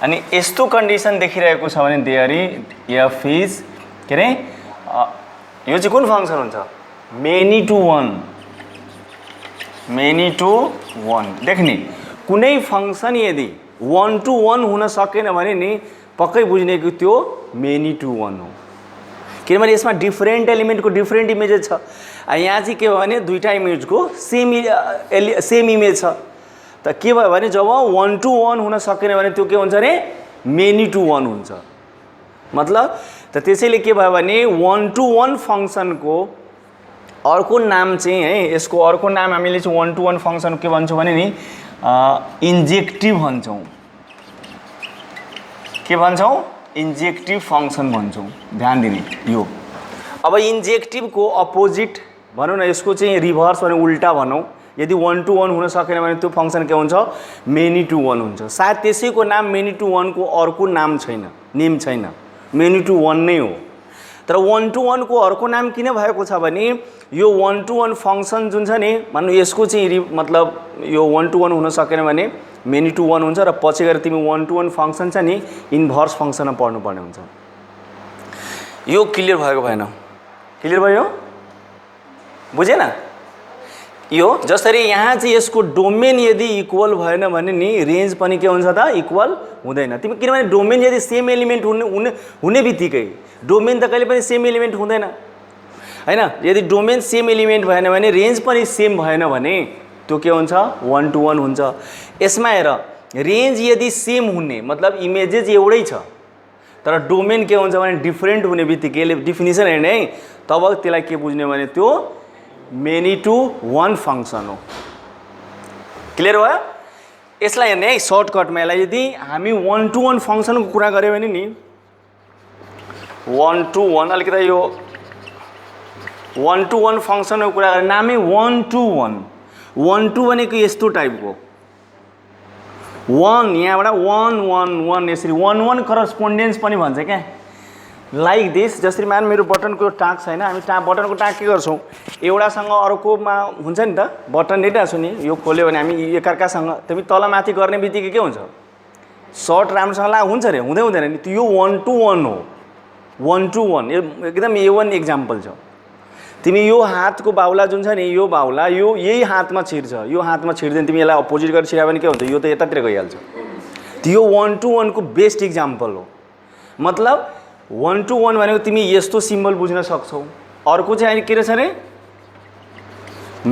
अनि यस्तो कन्डिसन देखिरहेको छ भने देयर एफ इज के अरे यो चाहिँ कुन फंक्सन हुन्छ मेनी टु 1 देख्ने कुनै फंक्सन यदि 1 to 1 हुन सकेन भने नि पक्कै बुझ्ने कि त्यो मेनी टु 1 हो किनभने यसमा डिफरेन्ट एलिमेन्टको डिफरेन्ट इमेजेस छ यहाँ चाहिँ के भयो भने दुईटा इमेजको सेम इमेज छ त के भयो भने जब 1 to 1 हुन सकेन भने त्यो के हुन्छ अरे मेनी टु 1 हुन्छ मतलब त त्यसैले के भयो भने 1 to 1 फंक्सनको अर्को नाम चाहिँ है यसको अर्को नाम हामीले चाहिँ 1 to 1 फंक्सन के भन्छौँ भने नि इन्जेक्टिभ भन्छौँ के भन्छौँ इन्जेक्टिभ फंक्सन भन्छौँ ध्यान दिने यो अब इन्जेक्टिभको अपोजिट भनौँ न यसको चाहिँ रिभर्स भने उल्टा भनौँ यदि 1 to 1 हुन सकेन भने त्यो फंक्सन के हुन्छ मेनी टु 1 हुन्छ सायद त्यसैको नाम मेनी टु 1 को अर्को नाम छैन नेम छैन मेनी टु 1 नै हो तर 1 to 1 को अर्को नाम किन भएको छ भने यो 1 to 1 फंक्सन जुन छ नि मान्नु यसको चाहिँ मतलब यो 1 to 1 हुन सकेन भने मेनी टु 1 हुन्छ र पछि गएर तिमी 1 to 1 फंक्सन छ नि इन्भर्स फंक्सनमा पढ्नुपर्ने हुन्छ यो क्लियर भएको भएन क्लियर भयो बुझेन यो जसरी यहाँ चाहिँ यसको डोमेन यदि इक्वल भएन भने नि रेन्ज पनि के हुन्छ त इक्वल हुँदैन तिमी किनभने डोमेन यदि सेम एलिमेन्ट हुने बित्तिकै डोमेन त कहिले पनि सेम एलिमेन्ट हुँदैन हैन यदि डोमेन सेम एलिमेन्ट भएन भने रेन्ज पनि सेम भएन भने त्यो के हुन्छ 1 to 1 हुन्छ यसमा हेर रेन्ज यदि सेम हुने मतलब इमेजेस एउटै छ तर डोमेन के हुन्छ भने डिफरेन्ट हुने बित्तिकै डेफिनेसन हेर्ने है तब त्यसलाई के बुझ्ने भने त्यो मेनी टु 1 फंक्सन हो क्लियर भयो यसलाई हेर्ने है सर्टकटमा यसलाई यदि हामी 1 to 1 फंक्सनको कुरा गर्यो भने नि 1 to 1 अलिकति यो 1 to 1 फंक्सनको कुरा गरे नामै 1 to 1 to भनेको यस्तो टाइपको 1 यहाँबाट 1 1 1 यसरी 1 1 करस्पोन्डेन्स पनि भन्छ क्या लाइक दिस जसरी मान मेरो बटनको टाक छैन हामी बटनको टाक के गर्छौँ एउटासँग अर्कोमा हुन्छ नि त बटन हेरिरहेको छु नि यो खोल्यो भने हामी एकअर्कासँग तिमी तल माथि गर्ने बित्तिकै के हुन्छ सर्ट राम्रोसँग ला हुन्छ रे हुँदै हुँदैन नि त्यो 1 to 1 हो 1 to 1 एकदम A1 एक्जाम्पल छ तिमी यो हातको बाहुला जुन छ नि यो बाहुला यो यही हातमा छिर्छ यो हातमा छिर्दैन तिमी यसलाई अपोजिट गरेर छिर्यो भने के हुन्छ यो त यतातिर गइहाल्छ त्यो 1 to 1 को बेस्ट एक्जाम्पल हो मतलब 1 to 1 भनेको तिमी यस्तो सिम्बल बुझ्न सक्छौ अर्को चाहिँ के रहेछ रे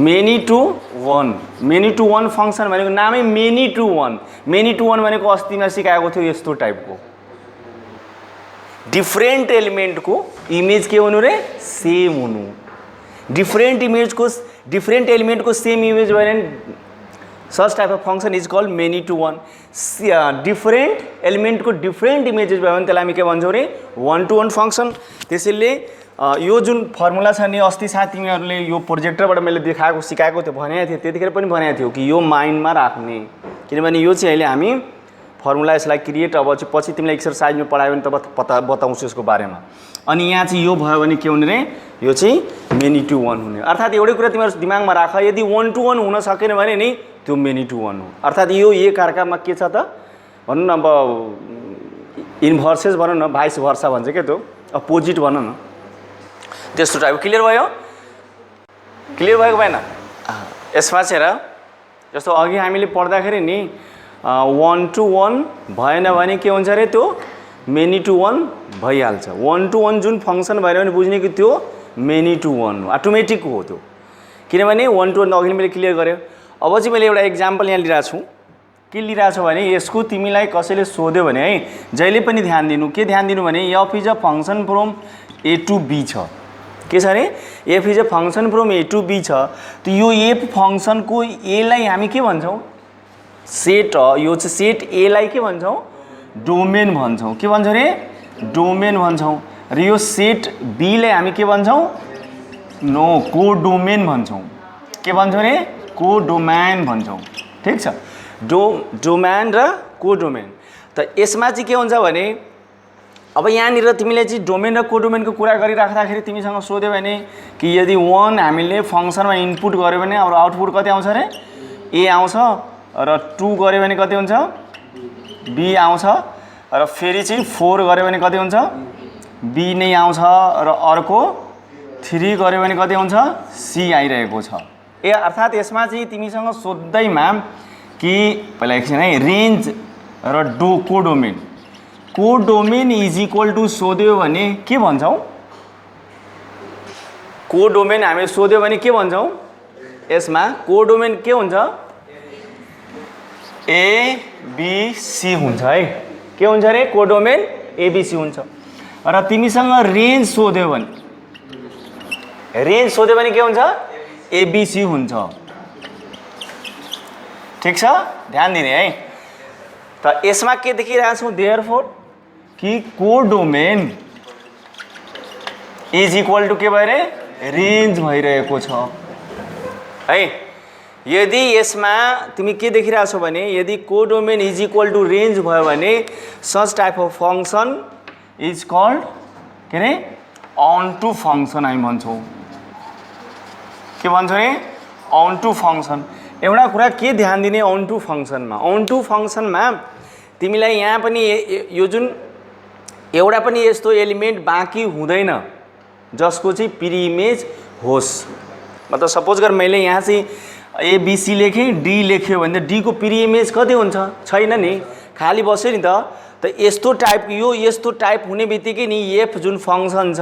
मेनी टु 1 फंक्सन भनेको नामै मेनी टु 1 भनेको अस्तिमा सिकाएको थियो यस्तो टाइपको डिफरेन्ट एलिमेन्टको इमेज के हुनु रे सेम हुनु डिफ्रेन्ट एलिमेन्टको सेम इमेज भयो भने such type of function is called many to one. Different एलिमेन्टको डिफ्रेन्ट इमेजेस भयो भने त्यसलाई हामी के भन्छौँ अरे 1 to 1 फङ्सन। त्यसैले यो जुन फर्मुला छ नि अस्ति साथ तिमीहरूले यो प्रोजेक्टरबाट मैले देखाएको सिकाएको थियो भनेको थियो, त्यतिखेर पनि भनेको थियो कि यो माइन्डमा राख्ने, किनभने यो चाहिँ अहिले हामी फर्मुला यसलाई क्रिएट अब चाहिँ पछि तिमीलाई एक्सरसाइजमा पढायो भने तब बताउँछु यसको बारेमा। अनि यहाँ चाहिँ यो भयो भने के हुने रे, यो चाहिँ मेनी टु वान हुने। अर्थात् एउटै कुरा तिमीहरू दिमागमा राख, यदि 1 to 1 हुन सकेन भने नि त्यो मेनी टु वान हो। अर्थात् यो एक अर्कामा के छ त भनौँ न, अब इन्भर्सेस भनौँ न, भाइस भर्सा भन्छ क्या, त्यो अपोजिट भनौँ न, त्यस्तो टाइप। क्लियर भयो कि भएन? यसमा चाहिँ र जस्तो अघि हामीले पढ्दाखेरि नि 1 to 1 भएन भने के हुन्छ अरे, त्यो मेनी टु वान भइहाल्छ। 1 to 1 जुन फङ्सन भएन भने बुझ्ने कि त्यो मेनी टु वान हो, अटोमेटिक हो त्यो, किनभने 1 to 1 अघि मैले क्लियर गरेँ। अब चाहिँ मैले एउटा इक्जाम्पल यहाँ लिइरहेको छु। के लिइरहेको छु भने यसको तिमीलाई कसैले सोध्यो भने है जहिले पनि ध्यान दिनु, के ध्यान दिनु भने f is a function from A to B छ। के छ अरे, f is a function from A to B छ। त यो एफ फङ्सनको एलाई हामी के भन्छौँ, सेट हो। यो चाहिँ सेट एलाई के भन्छौँ, डोमेन भन्छौँ। के भन्छौँ अरे, डोमेन भन्छौँ। र यो सेट बीलाई हामी के भन्छौँ, नो कोडोमेन भन्छौँ। के भन्छौँ अरे, कोडोमेन भन्छौँ। ठिक छ, डोमेन र कोडोमेन। त यसमा चाहिँ के हुन्छ भने अब यहाँनिर तिमीले चाहिँ डोमेन र कोडोमेनको कुरा गरिराख्दाखेरि तिमीसँग सोध्यो भने कि यदि 1 हामीले फङ्सनमा इनपुट गऱ्यो भने अब आउटपुट कति आउँछ अरे, ए आउँछ, र 2 गऱ्यो भने कति हुन्छ, बी आउँछ, र फेरि चाहिँ 4 गऱ्यो भने कति हुन्छ, बी नै आउँछ, र अर्को 3 गऱ्यो भने कति हुन्छ, सी आइरहेको छ। अर्थात् यसमा चाहिँ तिमीसँग सोध्दैमा कि पहिला एकछिन है, रेन्ज र कोडोमेन इज इक्वल टु सोध्यो भने के भन्छौँ, कोडोमेन हामीले सोध्यो भने के भन्छौँ, यसमा कोडोमेन के हुन्छ, एबिसी हुन्छ है। के हुन्छ अरे, कोडोमेन एबिसी हुन्छ। र तिमीसँग रेन्ज सोध्यो भने के हुन्छ, एबिसी हुन्छ। ठिक छ, ध्यान दिने है। त यसमा के देखिरहेको छौँ, देयरफोर कि कोडोमेन इज इक्वल टु के भयो अरे, रेन्ज भइरहेको छ है। यदि यसमा तिमी के देखिरहेको छौ भने यदि codomain is equal to range भयो भने such type of function is called के अरे, अन टु फङ्सन हामी भन्छौँ। के भन्छौँ अरे, अन टु फङ्सन। एउटा कुरा के ध्यान दिने अन टु फङ्सनमा, अन टु फङ्सनमा तिमीलाई यहाँ पनि यो जुन एउटा पनि यस्तो एलिमेन्ट बाँकी हुँदैन जसको चाहिँ प्री इमेज होस्। मतलब सपोज गर मैले यहाँ चाहिँ एबिसी लेखेँ, डी लेख्यो भने त डीको प्री इमेज कति हुन्छ, छैन नि, खाली बस्यो नि त यस्तो टाइप, यो यस्तो टाइप हुने बित्तिकै नि एफ जुन फङ्सन छ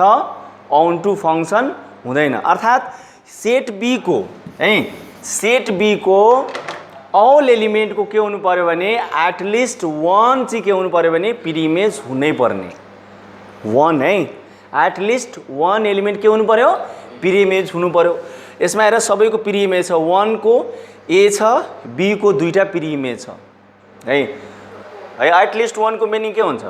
अन टु फङ्सन हुँदैन। अर्थात् सेट बीको है, सेट बीको अल एलिमेन्टको के हुनु पर्यो भने एटलिस्ट 1 चाहिँ के हुनु पर्यो भने प्री इमेज हुनै पर्ने, 1 है, एटलिस्ट 1 एलिमेन्ट के हुनु पर्यो, प्री इमेज हुनु पर्यो। यसमा हेर सबैको प्री इमेज छ, 1 को ए छ, बी को 2टा प्री इमेज छ है। एटलिस्ट 1 को मिनिङ के हुन्छ,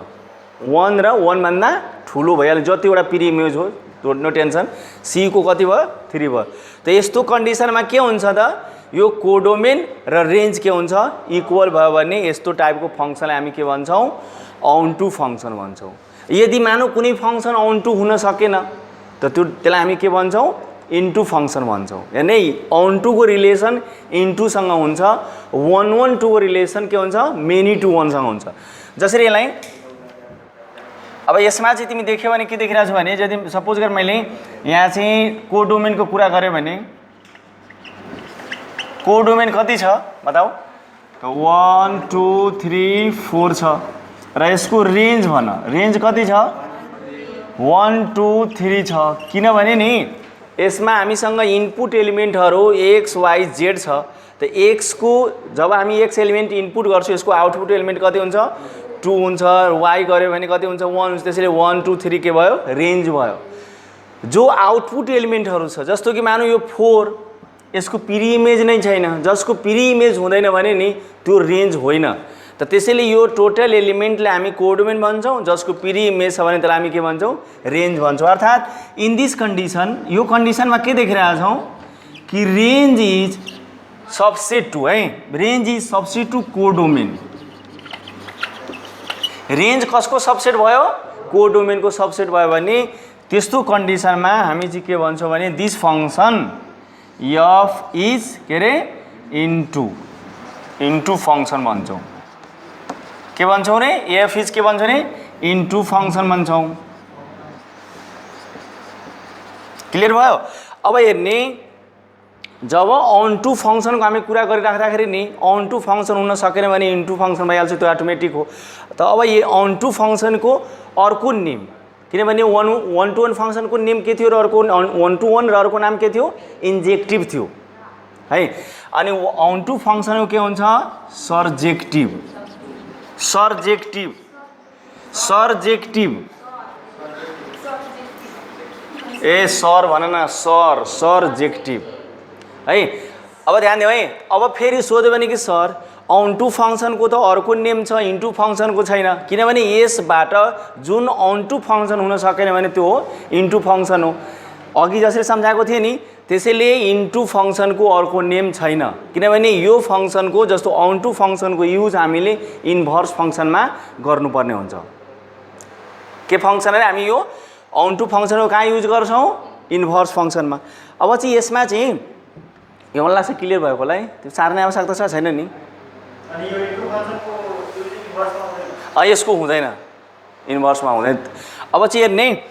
1 र 1 भन्दा ठुलो भइहाल्यो, जतिवटा प्री इमेज हो नो टेन्सन। सी को कति भयो, 3 भयो। त यस्तो कन्डिसनमा के हुन्छ त, यो कोडोमेन र रेन्ज के हुन्छ, इक्वल भयो भने यस्तो टाइपको फङ्सनलाई हामी के भन्छौँ, अन टु फङ्सन भन्छौँ। यदि मानौ कुनै फङ्सन अन टु हुन सकेन त त्यसलाई हामी के भन्छौँ, इन्टु फङ्सन भन्छौँ। यानि अन टुको रिलेसन इन्टुसँग हुन्छ, 1 टुको रिलेसन के हुन्छ, मेनी टु 1 सँग हुन्छ। जसरी यसलाई अब यसमा चाहिँ तिमी देख्यौ भने के देखिरहेको छु भने यदि सपोज गर मैले यहाँ चाहिँ कोडोमेनको कुरा गरेँ भने कोडोमेन कति छ बताऊ, त 1 2 3 4 छ, र यसको रेन्ज भन, रेन्ज कति छ, 1 2 3 छ। किनभने नि यसमा हामीसँग इनपुट एलिमेन्टहरू एक्स वाई जेड छ। त एक्स को जब हामी एक्स एलिमेन्ट इनपुट गर्छौँ यसको आउटपुट एलिमेन्ट कति हुन्छ, 2 हुन्छ, वाई गऱ्यो भने कति हुन्छ, 1 हुन्छ। त्यसैले 1 2 3 के भयो, रेन्ज भयो। जो आउटपुट एलिमेन्टहरू छ, जस्तो कि मानौँ यो 4 यसको प्री इमेज नै छैन, जसको प्री इमेज हुँदैन भने नि त्यो रेन्ज होइन। त त्यसैले यो टोटल एलिमेन्टलाई हामी कोडोमेन भन्छौँ, जसको प्री इमेज छ भने त्यसलाई हामी के भन्छौँ, रेन्ज भन्छौँ। अर्थात् इन दिस कन्डिसन, यो कन्डिसनमा के देखिरहेका छौँ कि रेन्ज इज सबसेट टू, है, range is subset to codomain. Range कसको सबसेट भयो, कोडोमेनको सबसेट भयो भने त्यस्तो कन्डिसनमा हामी चाहिँ के भन्छौँ भने दिस फङ्सन एफ इज के अरे इन्टु फङ्सन भन्छौँ। के भन्छौँ रे, एफ इज के भन्छौँ रे, इन्टु फङ्सन भन्छौँ। क्लियर भयो। अब हेर्ने, जब अन टू फङ्सनको हामी कुरा गरिराख्दाखेरि नि अन टू फङ्सन हुन सकेन भने इन्टु फङ्सन भइहाल्छ, त्यो अटोमेटिक हो। त अब यो अन टू फङ्सनको अर्को नेम, किनभने वन टू वन फङ्सनको नेम के थियो र अर्को 1 to 1 र अर्को नाम के थियो, इन्जेक्टिभ थियो, है। अनि अन टू फङ्सनको के हुन्छ, सर्जेक्टिभ। ए सर भन न, सर्जेक्टिभ, है। अब ध्यान दियो है। अब फेरि सोध्यो भने कि सर अन टू फङ्सनको त अर्को नेम छ, इन्टु फङ्सनको छैन, किनभने यसबाट जुन अन टू फङ्सन हुन सकेन भने त्यो इन्टु फङ्सन हो। अघि जसरी सम्झाएको थिएँ नि, त्यसैले इन्टु फङ्सनको अर्को नेम छैन, किनभने यो फङ्सनको जस्तो अन टू फङ्सनको युज हामीले इन्भर्स फङ्सनमा गर्नुपर्ने हुन्छ। के फङ्सन अरे, हामी यो अन टू फङ्सनको कहाँ युज गर्छौँ, इन्भर्स फङ्सनमा। अब चाहिँ यसमा चाहिँ यो मलाई लाग्छ क्लियर भएको होला है, त्यो सार्ने आवश्यकता छ छैन नि। यसको हुँदैन, इन्भर्समा हुँदैन। अब चाहिँ हेर्ने,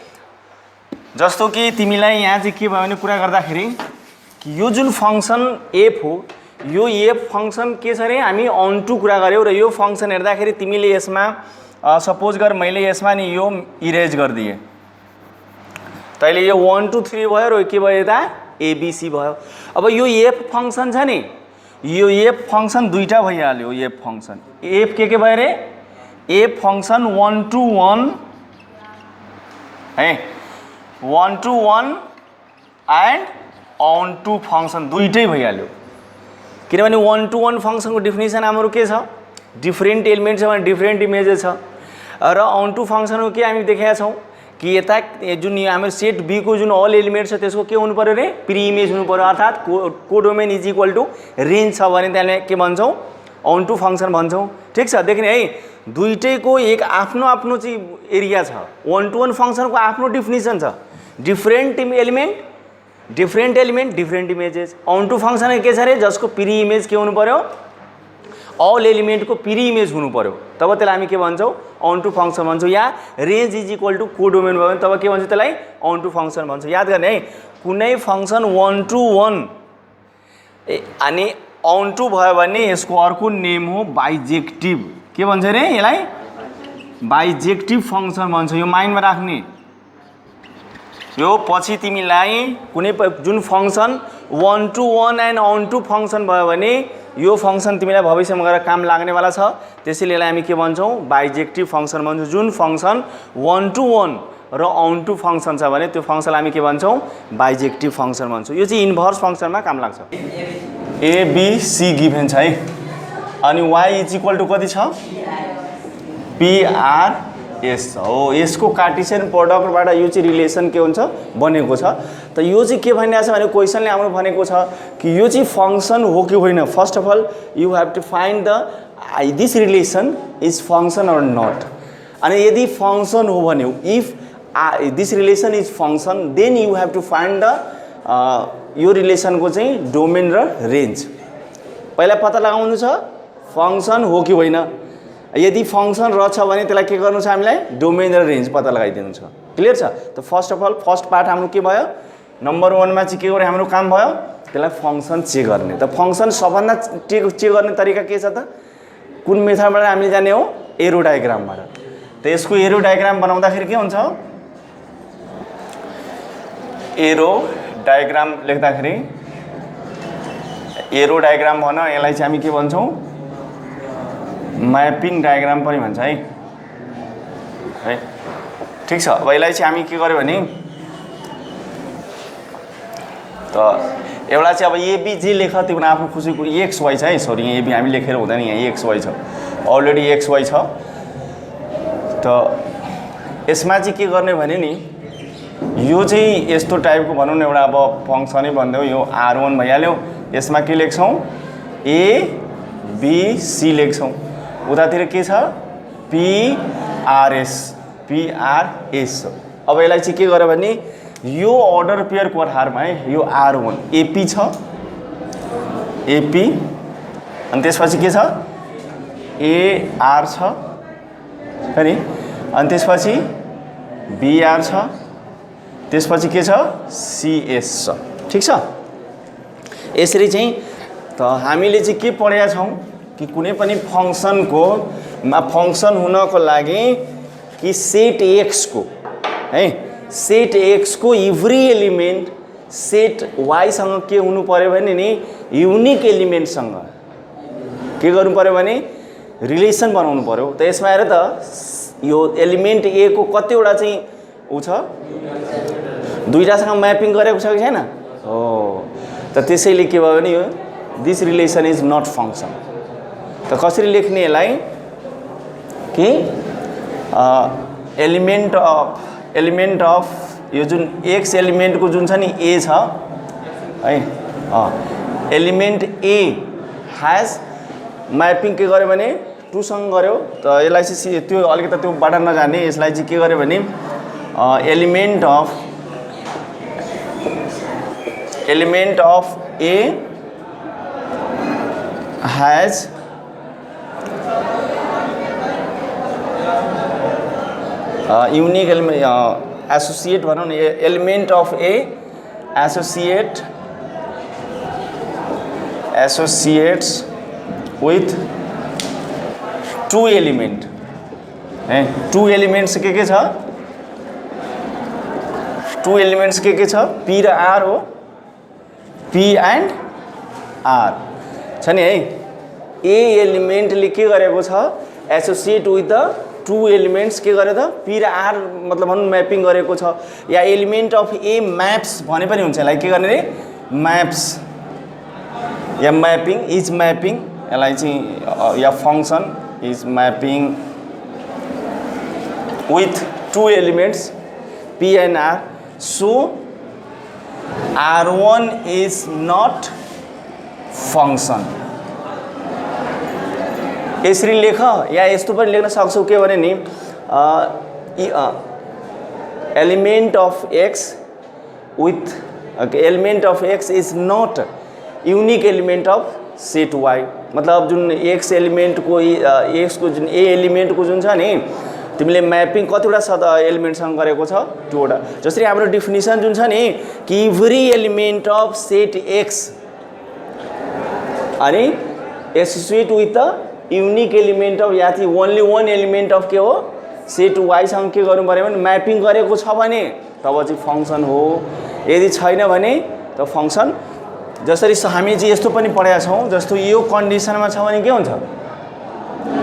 जस्तो कि तिमीलाई यहाँ चाहिँ के भयो भने कुरा गर्दाखेरि कि यो जुन फङ्सन एफ हो, यो एफ फङ्सन के छ अरे, हामी अन टू कुरा गऱ्यौँ र यो फङ्सन हेर्दाखेरि तिमीले यसमा सपोज गर मैले यसमा नि यो इरेज गरिदिएँ, तैँले यो 1 2 3 भयो र के भयो यता एबिसी भयो। अब यो एफ फङ्सन छ नि, यो एफ फङ्सन दुईटा भइहाल्यो। एफ फङ्सन एफ के भयो अरे, एफ फङ्सन 1 to 1, है, 1 to 1 and onto function दुइटै भइहाल्यो। किनभने 1 to 1 फङ्सनको डिफिनेसन हाम्रो के छ, डिफ्रेन्ट एलिमेन्ट छ भने डिफ्रेन्ट इमेजेस छ, र अन टू फङ्सनको के हामी देखेका छौँ कि यता जुन हाम्रो सेट बी को जुन अल एलिमेन्ट छ त्यसको के हुनु पर्यो रे, प्री इमेज हुनु पर्यो। अर्थात् codomain is equal to range छ भने त्यहाँले के भन्छौँ, अन टू फङ्सन भन्छौँ। ठिक छ, देख्ने है, दुइटैको एक आफ्नो आफ्नो चाहिँ एरिया छ। 1 to 1 फङ्सनको आफ्नो डिफिनेसन छ, different element different images. Onto function के छ अरे, जसको प्री इमेज के हुनु पर्यो, अल एलिमेन्टको प्री इमेज हुनु पर्यो, तब त्यसलाई हामी के भन्छौँ, अन टू फङ्सन भन्छौँ। या range is equal to codomain भयो भने तब के भन्छौँ, त्यसलाई अन टू फङ्सन भन्छौँ। याद गर्ने है, कुनै फङ्सन 1 to 1 अनि अन टू भयो भने यसको अर्को नेम हो बाइजेक्टिभ। के भन्छ अरे, यसलाई बाइजेक्टिभ फङ्सन भन्छ। यो माइन्डमा राख्ने, यो पछि तिमीलाई कुनै जुन function 1 to 1 and onto function भयो भने यो फङ्सन तिमीलाई भविष्यमा गएर काम लाग्नेवाला छ, त्यसैले यसलाई हामी के भन्छौँ, बाइजेक्टिभ फङ्सन भन्छौँ। जुन फङ्सन 1 to 1 र अन टू फङ्सन छ भने त्यो फङ्सनलाई हामी के भन्छौँ, बाइजेक्टिभ फङ्सन भन्छौँ। यो चाहिँ इन्भर्स फङ्सनमा काम लाग्छ। एबिसी गिभेन छ है, अनि वाइ इज इक्वल टू कति छ, पिआरएस हो। यसको कार्टेसियन प्रोडक्टबाट यो चाहिँ रिलेसन के हुन्छ, बनेको छ। त यो चाहिँ के भनिरहेको छ भने क्वेसनले हाम्रो भनेको छ कि यो चाहिँ फङ्सन हो कि होइन। First of all you have to find the this relation is function or not. अनि यदि फङ्सन हो भने, if this relation is function, then you have to find the यो रिलेसनको चाहिँ डोमेन र रेन्ज। पहिला पत्ता लगाउनु छ फङ्सन हो कि होइन। यदि फङ्सन रहेछ भने त्यसलाई के गर्नु छ, हामीलाई डोमेन र रेन्ज पत्ता लगाइदिनु छ। क्लियर छ। त first of all first part हाम्रो के भयो, नम्बर 1 मा चाहिँ के गरे हाम्रो काम भयो, त्यसलाई फङ्सन चेक गर्ने। त फङ्सन सबभन्दा चेक गर्ने तरिका के छ त, कुन मेथडबाट हामीले जाने हो, एरो डायग्रामबाट। त यसको एरो डायग्राम बनाउँदाखेरि के हुन्छ, एरो डायग्राम लेख्दाखेरि, एरो डायग्राम भन, यसलाई चाहिँ हामी के भन्छौँ, म्यापिङ डायग्राम पनि भन्छ है। ठिक छ। अब यसलाई चाहिँ हामी के गर्यो भने त एउटा चाहिँ अब एबी जे लेख त्यो पनि आफ्नो खुसीको एक्स वाई छ है, सरी यहाँ एबी हामी लेखेर हुँदैन, यहाँ एक्स वाई छ, अलरेडी एक्स वाई छ। त यसमा चाहिँ के गर्ने भने नि यो चाहिँ यस्तो टाइपको भनौँ न एउटा अब फङ्सनै भनिदेऊ, यो R1 भइहाल्यो। यसमा के लेख्छौँ ABC लेख्छौँ, उतातिर के छ PRS। अब यसलाई चाहिँ के गर्यो भने यो अर्डर पेयरको आधारमा है यो R1 AP छ AP, अनि त्यसपछि के छ AR छ अनि त्यसपछि BR छ, त्यसपछि के छ CS छ। ठिक छ, यसरी चाहिँ त हामीले चाहिँ के पढेका छौँ कि कुनै पनि फङ्सनको फङ्सन हुनको लागि कि सेट एक्स को है, सेट एक्स को एभ्री एलिमेंट सेट वाई सँग के हुनु पर्यो भने नि युनिक एलिमेंटसँग के गर्नु पर्यो भने रिलेसन बनाउनु पर्यो। त यसमा हेर त यो एलिमेंट ए को कतिवटा चाहिँ उ छ दुईटासँग म्यापिङ गरेको छ कि छैन हो। त त्यसैले के भयो भने यो this relation is not function. त कसरी लेख्ने यसलाई कि एलिमेंट अफ यो जुन एक्स एलिमेंट को जुन छ नि ए छ है, एलिमेंट ए हैज मैपिंग के गर्यो भने 2 सँग गर्यो। त यसलाई चाहिँ त्यो अलिकति त्यो बाटा नजाने, यसलाई चाहिँ के गर्यो भने element of A has unique associate भनौँ न, element of A associates with 2 element है। 2 एलिमेंट्स के छ 2 एलिमेंट्स के छ पी र आर हो, पी एंड आर छ नि है। ए एलिमेंटले के गरेको छ एसोसिएट विथ द 2 एलिमेंट्स के गर्यो त पी र आर मतलब भनौँ मैपिंग गरेको छ। या एलिमेंट अफ ए मैप्स भने पनि हुन्छ, यसलाई के गर्ने रे मैप्स या मैपिंग इज मैपिंग, यसलाई चाहिँ या function is mapping with 2 elements P and R. So R1 is not function. यसरी लेख या यस्तो पनि लेख्न सक्छौ के भने नि element of x with element of x is not unique element of set y. मतलब जुन एक्स एलिमेंट को एक्स को जुन ए एलिमेंट को जुन छ नि तिमीले मैपिंग कतिवटा एलिमेंटसँग गरेको छ 2 वटा। जसरी हाम्रो डेफिनेसन जुन छ नि कि every element of set X अनि associate with the unique element of या ओन्ली 1 एलिमेंट अफ के हो सेट वाई सँग के गर्नु पर्यो भने मैपिंग गरेको छ भने तब चाहिँ फंक्शन हो, यदि छैन भने त फंक्शन। जसरी हामी चाहिँ यस्तो पनि पढेका छौँ, जस्तो यो कन्डिसनमा छ भने के हुन्छ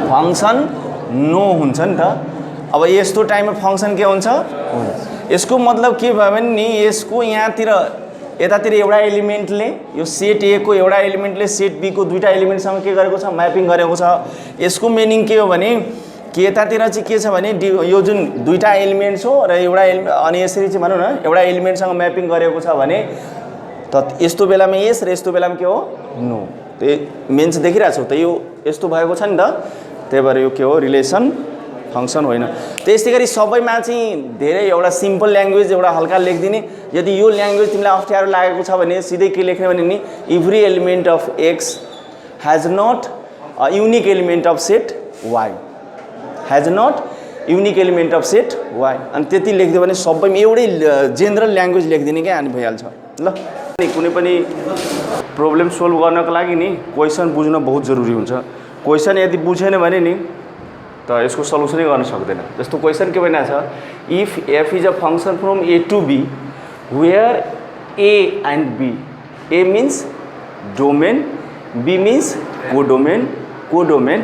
फंक्शन नो हुन्छ नि त। अब यस्तो टाइममा फंक्शन के हुन्छ यसको मतलब के भयो भने नि यसको यहाँतिर यतातिर एउटा एलिमेंटले यो सेट ए को एउटा एलिमेंटले सेट बी को 2टा एलिमेंटसँग के गरेको छ मैपिंग गरेको छ। यसको मिनिङ के हो भने कि यतातिर चाहिँ के छ भने यो जुन 2टा एलिमेंट्स हो र एउटा अनि यसरी चाहिँ भनौँ न एउटा एलिमेंटसँग मैपिंग गरेको छ भने त यस्तो बेलामा यस र यस्तो बेलामा के हो नो। त्यो मेन चाहिँ देखिरहेको छौ त यो यस्तो भएको छ नि त, त्यही भएर यो के हो रिलेसन फंक्शन होइन। त्यस्तै गरी सबैमा चाहिँ धेरै एउटा सिम्पल ल्याङ्ग्वेज एउटा हल्का लेखिदिने। यदि यो ल्याङ्ग्वेज तिमीलाई अप्ठ्यारो लागेको छ भने सिधै के लेख्ने भने नि every element of x has not unique element of set y, has not unique element of set y. अनि त्यति लेखिदियो भने सबैमा एउटै जेनरल ल्याङ्ग्वेज लेखिदिने क्या अनि भइहाल्छ ल। कुनै पनि प्रब्लम सोल्भ गर्नको लागि नि क्वेसन बुझ्न बहुत जरुरी हुन्छ। क्वेसन यदि बुझेन भने नि त यसको सल्युसनै गर्न सक्दैन। जस्तो क्वेसन के भनिरहेको छ if F is a function from A to B where A and B, A means domain, B means codomain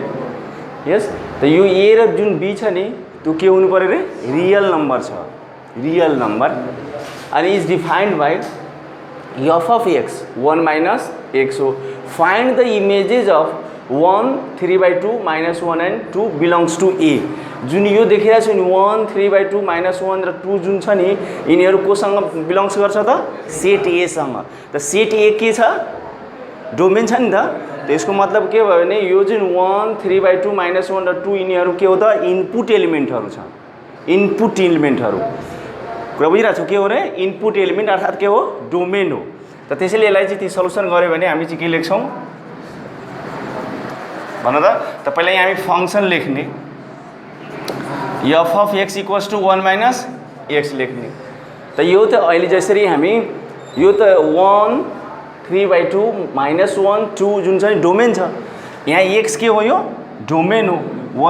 yes. त यो ए र जुन बी छ नि त्यो के हुनु पर्यो रे रियल नम्बर छ, रियल नम्बर। अनि is defined by F of X 1 minus X हो। Find the images of 1 3/2 -1 and 2 belongs to A. जुन यो देखिरहेको छ नि 1 3/2 -1 र 2 जुन छ नि यिनीहरू कोसँग बिलोङ्स गर्छ त सेट एसँग। त सेट ए के छ डोमेन छ नि त। त्यसको मतलब के भयो भने यो जुन 1 3/2 -1 र 2 यिनीहरू के हो त इनपुट एलिमेन्टहरू छ। इनपुट एलिमेन्टहरू कुरा बुझिरहेको छु के हो रे इनपुट एलिमेन्ट अर्थात् के हो डोमेन हो। त त्यसैले यसलाई चाहिँ सल्युसन गऱ्यो भने हामी चाहिँ के लेख्छौँ भन त। पहिला यहाँ हामी फङ्सन लेख्ने f of x equals to 1 minus x लेख्ने। त यो त अहिले जसरी हामी यो त 1 3/2 -1 2 जुन छ नि डोमेन छ। यहाँ एक्स के हो यो डोमेन हो।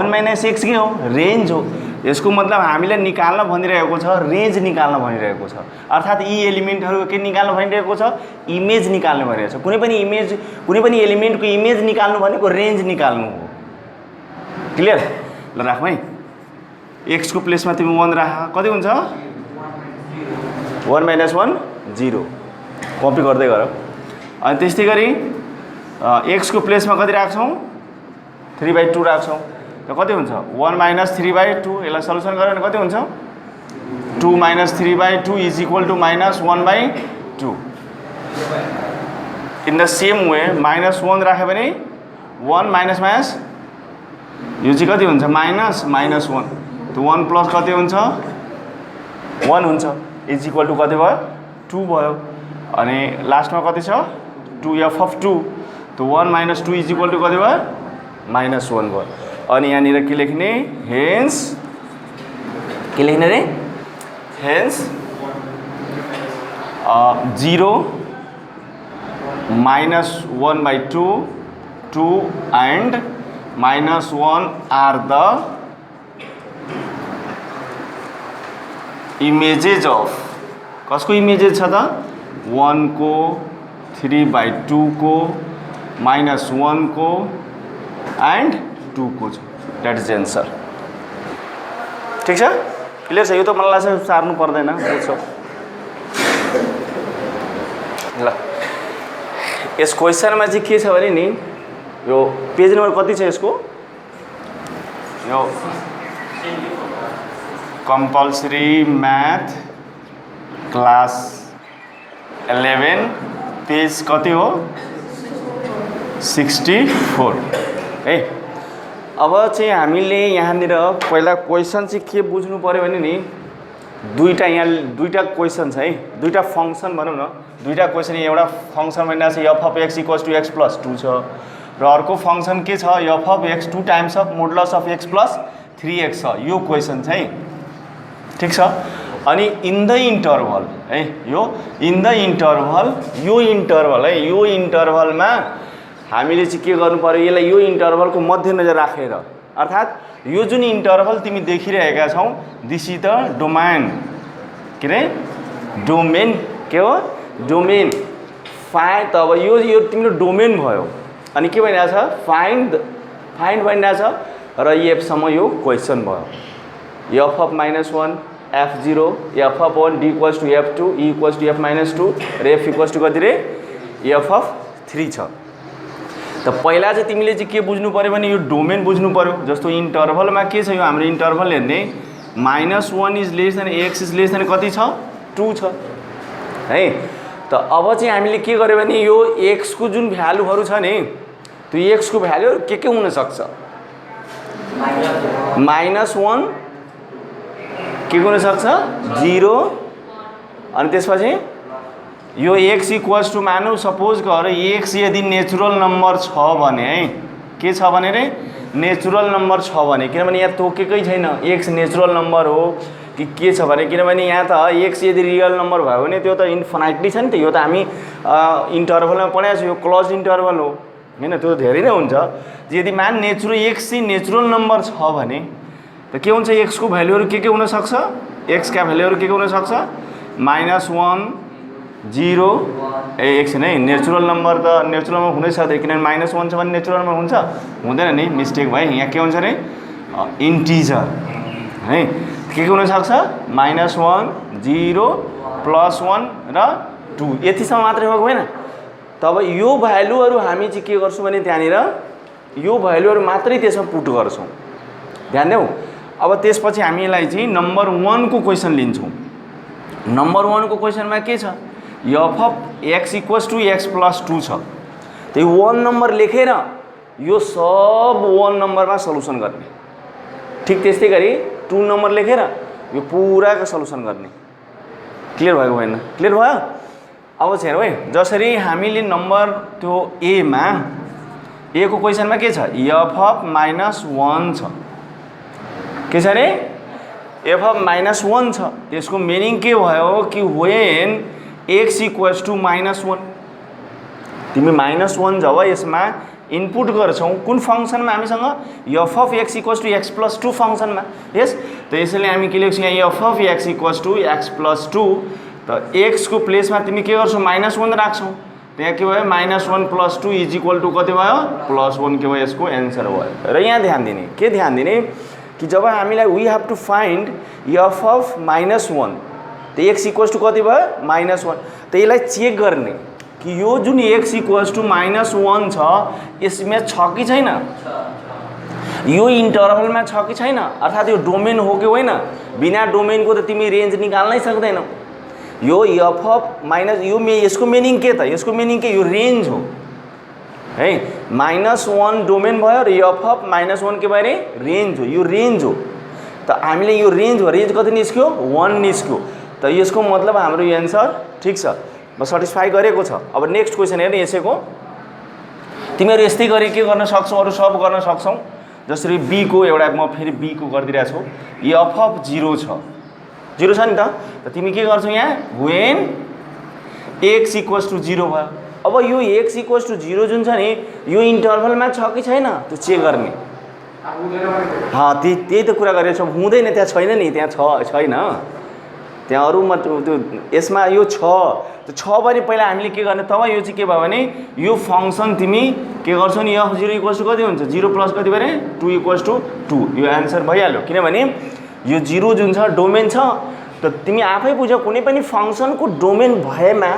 1 माइनस एक्स के हो रेन्ज हो। यसको मतलब हामीले निकाल्न भनिरहेको छ रेन्ज निकाल्न भनिरहेको छ। अर्थात् यी एलिमेन्टहरू के निकाल्न भनिरहेको छ इमेज निकाल्नु भनिरहेको छ। कुनै पनि इमेज कुनै पनि एलिमेन्टको इमेज निकाल्नु भनेको रेन्ज निकाल्नु हो। क्लियर ल राखौँ है। एक्सको प्लेसमा तिमी 1 राख कति हुन्छ 1 माइनस 1 0 कपी गर्दै गर। अनि त्यस्तै गरी एक्सको प्लेसमा कति राख्छौँ 3/2 राख्छौँ। त कति हुन्छ 1 माइनस 3/2 यसलाई सल्युसन गऱ्यो भने कति हुन्छ 2 minus 3/2 is equal to minus 1/2। In the same way -1 राख्यो भने 1 माइनस माइनस यो चाहिँ कति हुन्छ -1। त 1 प्लस कति हुन्छ 1 हुन्छ इज इक्वल टु कति भयो 2 भयो। अनि लास्टमा कति छ 2 एफ अफ 2। त 1 माइनस 2 इज इक्वल टु कति भयो -1 भयो। अनि यहाँनिर के लेख्ने हेन्स के लेख्ने रे hence 0 -1/2 2 and -1 are the images of कसको इमेजेस छ त 1 को 3/2 को -1 को एन्ड 2 को छ। That is answer. ठिक छ क्लियर छ। यो त मलाई लाग्छ सार्नु पर्दैन बुझ्छौ ल। यस क्वेसनमा चाहिँ के छ भने नि यो पेज नम्बर कति छ यसको यो कम्पलसरी म्याथ क्लास 11 पेज कति हो 64 है। अब चाहिँ हामीले यहाँनिर पहिला क्वेसन चाहिँ के बुझ्नु पऱ्यो भने नि दुईटा क्वेसन छ है दुईटा फङ्सन भनौँ न। दुईटा क्वेसन एउटा फङ्सन भनिरहेको छ f of x equals to x plus 2 छ र अर्को फङ्सन के छ f of x 2 times of modulus of x plus 3x छ। यो क्वेसन छ है ठिक छ। अनि इन द इन्टरभल है यो इन द इन्टरभल यो इन्टरभल है यो इन्टरभलमा हामीले चाहिँ के गर्नु पर्यो यसलाई यो इन्टरभलको मध्यनजर राखेर अर्थात् यो जुन इन्टरभल तिमी देखिरहेका छौ दिस इज द डोमेन के रे डोमेन के हो डोमेन फाइन्ड। अब यो तिम्रो डोमेन भयो। अनि के भनिरहेछ फाइन्ड भनिरहेछ र एफसम्म यो क्वेसन भयो। F of -1 f0 f of 1 d equals to f2 e equals to f -2 र f इक्वल्स टु कति रे एफ अफ 3 छ। त पहिला चाहिँ तिमीले चाहिँ के बुझ्नु पर्यो भने यो डोमेन बुझ्नु पर्यो। जस्तो इन्टरभलमा के छ यो हाम्रो इन्टरभल हेर्ने -1 is less than x is less than कति छ 2 छ है। त अब चाहिँ हामीले के गर्यो भने यो x को जुन भ्यालुहरू छ नि त्यो x को भ्यालु के हुन सक्छ -1 के हुन सक्छ 0 अनि त्यसपछि यो x इक्वल्स टु मानौ सपोज गर x यदि नेचुरल नम्बर छ भने है के छ भने रे नेचुरल नम्बर छ भने किनभने यहाँ तोकेकै छैन x नेचुरल नम्बर हो कि के छ भने किनभने यहाँ त x यदि रियल नम्बर भयो भने त्यो त इन्फिनाइटली छ नि त। यो त हामी इन्टरभलमा पढाएको छ यो क्लोज इन्टरभल हो हैन त्यो धेरै नै हुन्छ। यदि मान x चाहिँ नेचुरल नम्बर छ भने त के हुन्छ x को भ्यालुहरू के हुन सक्छ x का भ्यालुहरू के हुन सक्छ -1 0 x नै नेचुरल नम्बर त नेचुरल नम्बर हुनै सक्दैन किनभने -1 छ भने नेचुरल नम्बर हुन्छ हुँदैन नि मिस्टेक भयो। यहाँ के हुन्छ रे इन्टिजर है के हुन सक्छ -1 0 +1 र 2 यतिसम्म मात्रै भएको होइन। तब यो भ्यालुहरू हामी चाहिँ के गर्छौँ भने त्यहाँनिर यो भ्यालुहरू मात्रै त्यसमा पुट गर्छौँ। ध्यान देऊ। अब त्यसपछि हामीलाई चाहिँ नम्बर 1 को क्वेसन लिन्छौँ। नम्बर 1 को क्वेसनमा के छ, f of x equals to x plus 2 छ। त्यही 1 नम्बर लेखेर यो सब 1 नम्बरमा सल्युसन गर्ने। ठिक त्यस्तै गरी 2 नम्बर लेखेर यो पुराको सल्युसन गर्ने। क्लियर भएको भएन? क्लियर भयो? अब चाहिँ हेरौँ है, जसरी हामीले नम्बर त्यो एमा ए को क्वेसनमा के छ, एफ अफ -1 छ। के छ अरे? एफ अफ -1 छ। त्यसको मिनिङ के भयो कि वेन एक्स इक्वल्स टू -1, तिमी -1 जब यसमा इनपुट गर्छौ कुन फंक्सनमा हामीसँग, f of x equals to x plus 2 फंक्सनमा। यस, त यसैले हामी के लेख्छौँ यहाँ, f of x equals to x plus 2। त एक्स को प्लेसमा तिमी के गर्छौ, -1 राख्छौ। त्यहाँ के भयो, -1 प्लस 2 इज इक्वल टू कति भयो, +1 के भयो, यसको एन्सर भयो। र यहाँ ध्यान दिने, के ध्यान दिने कि जब हामीलाई we have to find f of -1 त एक्स इक्वल्स टू कति भयो, -1। त यसलाई चेक गर्ने कि यो जुन एक्स इक्वल्स टू -1 छ यसमा छ कि छैन, यो इन्टरभलमा छ कि छैन, अर्थात् यो डोमेन हो कि होइन। बिना डोमेनको त तिमी रेन्ज निकाल्नै सक्दैनौ। यो एफ अफ यो यसको मिनिङ के त, यसको मिनिङ के, यो रेन्ज हो है। -1 डोमेन भयो र एफ अफ -1 के भयो अरे रेन्ज हो, यो रेन्ज हो। त हामीले यो रेन्ज हो, रेन्ज कति निस्क्यो, 1 निस्क्यो। त यसको मतलब हाम्रो एन्सर ठिक छ, म सेटिस्फाई गरेको छ। अब नेक्स्ट क्वेसन हेर्ने यसैको, तिमीहरू यस्तै गरी के गर्न सक्छौ, अरू सब गर्न सक्छौ। जसरी बी को एउटा म फेरि बी को गरिदिरहेको छु, एफ अफ 0 छ, 0 छ नि त तिमी के गर्छौ यहाँ, वेन एक्स इक्वल्स टू 0 भयो। अब यो एक्स इक्वल्स टू 0 जुन छ नि यो इन्टरभलमा छ कि छैन त्यो चेक गर्ने। त्यही त कुरा गरेको छौँ, हुँदैन, त्यहाँ छैन नि, त्यहाँ छैन, त्यहाँ अरू त्यो यसमा यो छ भने पहिला हामीले के गर्ने, तब यो चाहिँ के भयो भने यो फंक्सन तिमी के गर्छौ नि, एफ 0 इक्वल्स टू कति हुन्छ, 0 प्लस कति भयो अरे 2 इक्वल्स टू 2, यो एन्सर भइहाल्यो। किनभने यो 0 जुन छ डोमेन छ, त तिमी आफै बुझ कुनै पनि फंक्सनको डोमेन भएमा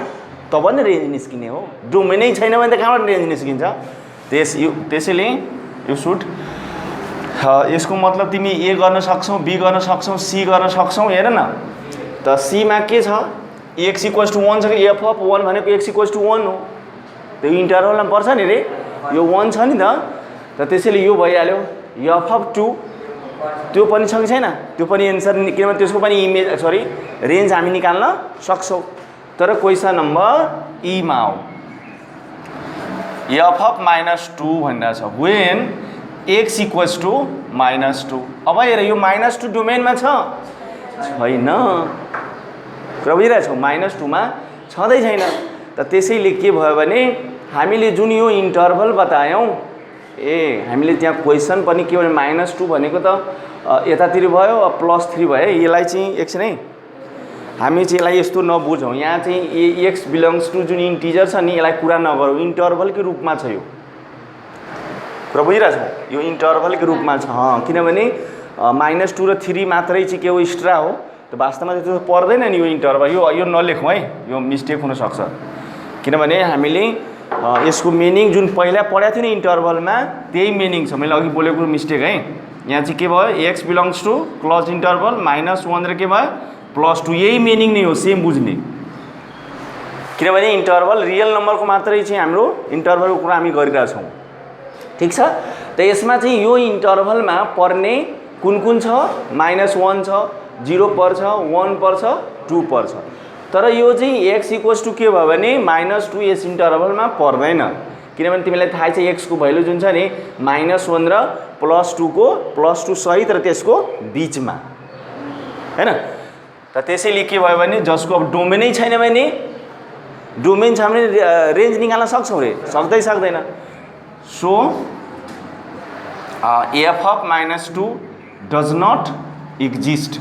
तब नै रेन्ज निस्किने हो। डोमेनै छैन भने त कहाँबाट रेन्ज निस्किन्छ। त्यसैले यो सुट यसको मतलब तिमी ए गर्न सक्छौ, बी गर्न सक्छौ, सी गर्न सक्छौ। हेर न, त सी मा के छ, एक्स इक्वल्स टू 1 छ कि एफ अफ 1 भनेको एक्स इक्वल्स टू 1 हो। त्यो इन्टरभलमा पर्छ नि रे, यो 1 छ नि त त्यसैले यो भइहाल्यो। एफ अफ 2 त्यो पनि छ कि छैन, त्यो पनि एन्सर, किनभने त्यसको पनि इमेज रेन्ज हामी निकाल्न सक्छौँ। तर क्वेसन नम्बर ई मा आऊ, एफ अफ -2 भनिरहेको छ, वेन एक्स इक्वल्स टू -2। अब हेर यो -2 डोमेनमा छैन, कुरा बुझिरहेछौँ, -2 मा छँदै छैन। त त्यसैले के भयो भने हामीले जुन यो इन्टरभल बतायौँ, हामीले त्यहाँ क्वेसन पनि के भने -2 भनेको त यतातिर भयो, +3 भयो। यसलाई चाहिँ एकछिन है, हामी चाहिँ यसलाई यस्तो नबुझौँ, यहाँ चाहिँ एक्स बिलोङ्स टू जुन इन्टिजर छ नि यसलाई कुरा नगरौँ, इन्टरभलकै रूपमा छ। यो कुरा बुझिरहेछौँ, यो इन्टरभलकै रूपमा छ। किनभने -2 र 3 मात्रै चाहिँ के हो, एक्स्ट्रा हो। त वास्तवमा त्यो पर्दैन नि यो इन्टरभल, यो नलेखौँ है, यो मिस्टेक हुनसक्छ। किनभने हामीले यसको मिनिङ जुन पहिला पढाएको थियो नि इन्टरभलमा त्यही मिनिङ छ। मैले अघि बोलेको मिस्टेक है, यहाँ चाहिँ के भयो, x belongs to close interval -1 र के भयो +2, यही मिनिङ नै हो, सेम बुझ्ने। किनभने इन्टरभल रियल नम्बरको मात्रै चाहिँ हाम्रो इन्टरभलको कुरा हामी गरिरहेछौँ। ठिक छ, त यसमा चाहिँ यो इन्टरभलमा पर्ने कुन छ, -1 छ, 0 पर्छ, 1 पर्छ, 2 पर्छ। तर यो चाहिँ एक्स इक्वल्स टू के भयो भने -2 यस इन्टरभलमा पर्दैन। किनभने तिमीलाई थाहै छ एक्स को भ्यालु जुन छ नि -1 र +2 को +2 सहित र त्यसको बिचमा हैन। त त्यसैले के भयो भने जसको अब डोमेनै छैन भने, डोमेन छ भने रेन्ज निकाल्न सक्छौ रे, सक्दैन। So f of -2 does not exist.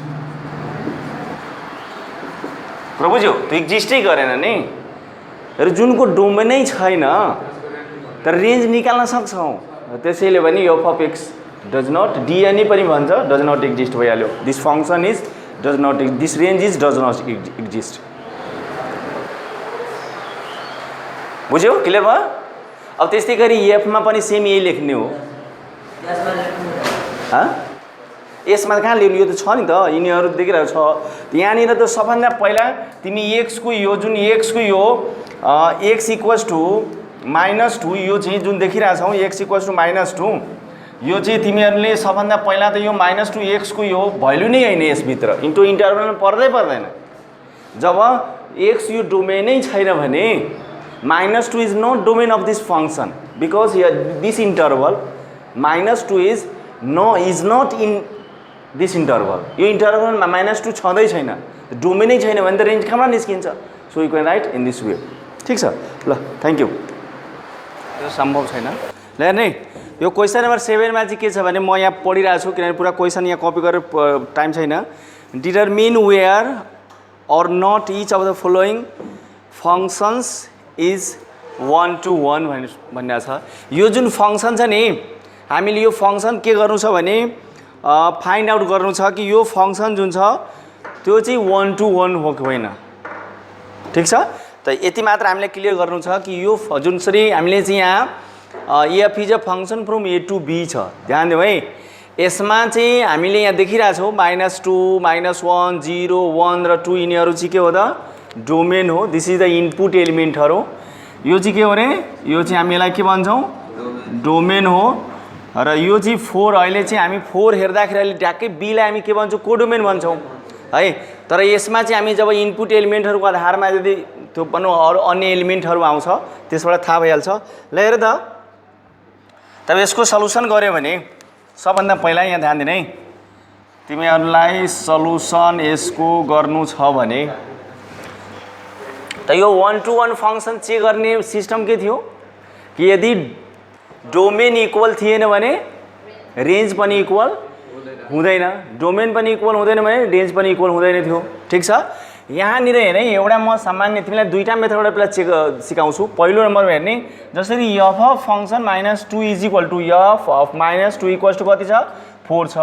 कुरा बुझ्यो, त्यो एक्जिस्टै गरेन नि, र जुनको डोमेनै छैन तर रेन्ज निकाल्न सक्छौ। त्यसैले भने f of x does not, DNE पनि भन्छ डज नट एक्जिस्ट भइहाल्यो। This function is does not, this range is does not exist. बुझ्यौ? क्लियर भयो? अब त्यस्तै गरी एफमा पनि सेम यही लेख्ने हो। यसमा कहाँ लेख्नु? यो त छ नि त, यिनीहरू देखिरहेको छ। यहाँनिर त सबभन्दा पहिला तिमी एक्सको यो जुन एक्सको यो एक्स इक्वल्स टू -2 यो चाहिँ जुन देखिरहेछौ एक्स इक्वल्स टू -2 यो चाहिँ तिमीहरूले सबभन्दा पहिला त यो -2 एक्सको यो भ्यालु नै होइन यसभित्र इन्टु इन्टरभलमा पर्दै पर्दैन। जब एक्स यो डोमेनै छैन भने -2 is not domain of this function because this interval -2 is not in this interval. यो इन्टरभलमा -2 छँदै छैन, डोमेनै छैन भने त रेन्ज कहाँबाट निस्किन्छ? So you can write in this way. ठिक छ ल, थ्याङ्क यू। यो सम्भव छैन। ल हेर्ने, यो क्वेसन नम्बर 7 मा चाहिँ के छ भने म यहाँ पढिरहेको छु किनभने पुरा क्वेसन यहाँ कपी गरेर टाइम छैन। Determine whether or not each of the following functions is 1 to 1 भन्ने छ। यो जुन फङ्सन छ नि, हामीले यो फङ्सन के गर्नु छ भने फाइन्ड आउट गर्नु छ कि यो फङ्सन जुन छ त्यो चाहिँ 1 to 1 हो कि होइन। ठिक छ त, यति मात्र हामीले क्लियर गर्नु छ कि यो जुनसरी हामीले चाहिँ यहाँ f is a function from A to B छ। ध्यान दिउँ है, यसमा चाहिँ हामीले यहाँ देखिरहेछौँ -2 -1 0 1 र 2 यिनीहरू चाहिँ के हो त? डोमेन हो। दिस इज द इनपुट एलिमेन्टहरू। यो चाहिँ के हो अरे? यो चाहिँ हामीलाई के भन्छौँ? डोमेन हो। र यो चाहिँ 4 अहिले चाहिँ हामी 4 हेर्दाखेरि अहिले ट्याक्कै बीलाई हामी के भन्छौँ? कोडोमेन भन्छौँ है। तर यसमा चाहिँ हामी जब इनपुट एलिमेन्टहरूको आधारमा यदि त्यो भनौँ अरू अन्य एलिमेन्टहरू आउँछ त्यसबाट थाहा भइहाल्छ। ल हेर त, तब यसको सल्युसन गऱ्यो भने सबभन्दा पहिला यहाँ ध्यान दिने है, तिमीहरूलाई सल्युसन यसको गर्नु छ भने त यो 1 to 1 फङ्सन चेक गर्ने सिस्टम के थियो कि यदि डोमेन इक्वल थिएन भने रेन्ज पनि इक्वल हुँदैन, डोमेन पनि इक्वल हुँदैन भने रेन्ज पनि इक्वल हुँदैन थियो। ठिक छ, यहाँनिर हेर्ने एउटा म सामान्य तिमीलाई दुईवटा मेथडबाट पहिला चेक सिकाउँछु। पहिलो नम्बरमा हेर्ने, जसरी f of function -2 is equal to f of -2 equals to कति छ? 4 छ।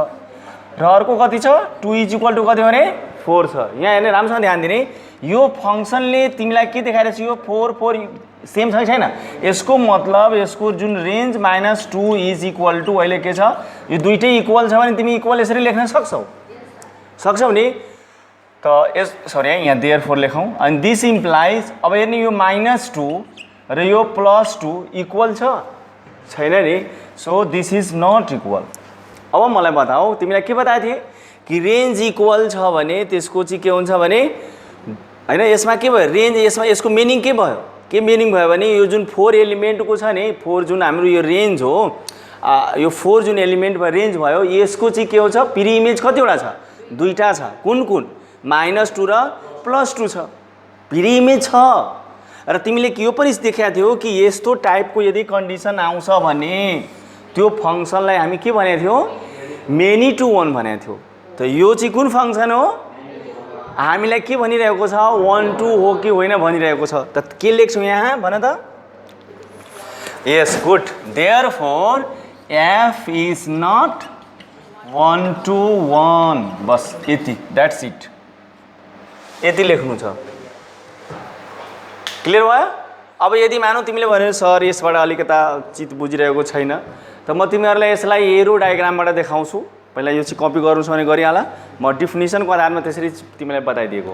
र अर्को कति छ? 2 इज इक्वल टु कति भने 4 छ। यहाँ हेर्ने, राम्रोसँग ध्यान दिने, यो फङ्सनले तिमीलाई के देखाइरहेछ? यो 4 4 सेम छ छैन? यसको मतलब यसको जुन रेन्ज -2 इज इक्वल टु अहिले के छ? यो दुइटै इक्वल छ भने तिमी इक्वल यसरी लेख्न सक्छौ नि त। यस सरी यहाँ देयरफोर लेखौँ। अनि दिस इम्प्लाइज, अब हेर्ने यो -2 र यो +2 इक्वल छैन नि। So this is not equal. अब मलाई बताऊ, तिमीलाई के बताएको थिएँ कि रेन्ज इक्वल छ भने त्यसको चाहिँ के हुन्छ भने होइन, यसमा के भयो? रेन्ज, यसमा यसको मिनिङ के भयो? के मिनिङ भयो भने यो जुन 4 एलिमेन्टको छ नि, 4 जुन हाम्रो यो रेन्ज हो, यो 4 जुन एलिमेन्ट भयो रेन्ज भयो, यसको चाहिँ के हुन्छ? प्री इमेज कतिवटा छ? दुईवटा छ। कुन कुन? -2 र +2 छ, प्री इमेज छ। र तिमीले यो पनि देखाएको थियौ कि यस्तो टाइपको यदि कन्डिसन आउँछ भने त्यो फङ्सनलाई हामी के भनेको थियौँ? मेनी टु 1 भनेको थियौँ। त यो चाहिँ कुन फङ्सन हो? हामीलाई के भनिरहेको छ? 1 2 हो कि होइन भनिरहेको छ। त के लेख्छौँ यहाँ भन त? Yes, good. Therefore F is not 1 to 1। बस यति, द्याट्स इट, यति लेख्नु छ। क्लियर भयो? अब यदि मानौ तिमीले भन्यो सर यसबाट अलिकता चित बुझिरहेको छैन, त म तिमीहरूलाई यसलाई एरो डायग्रामबाट देखाउँछु। पहिला यो चाहिँ कपी गर्नु छ भने गरिहाल, म डिफिनिसनको आधारमा त्यसरी तिमीलाई बताइदिएको।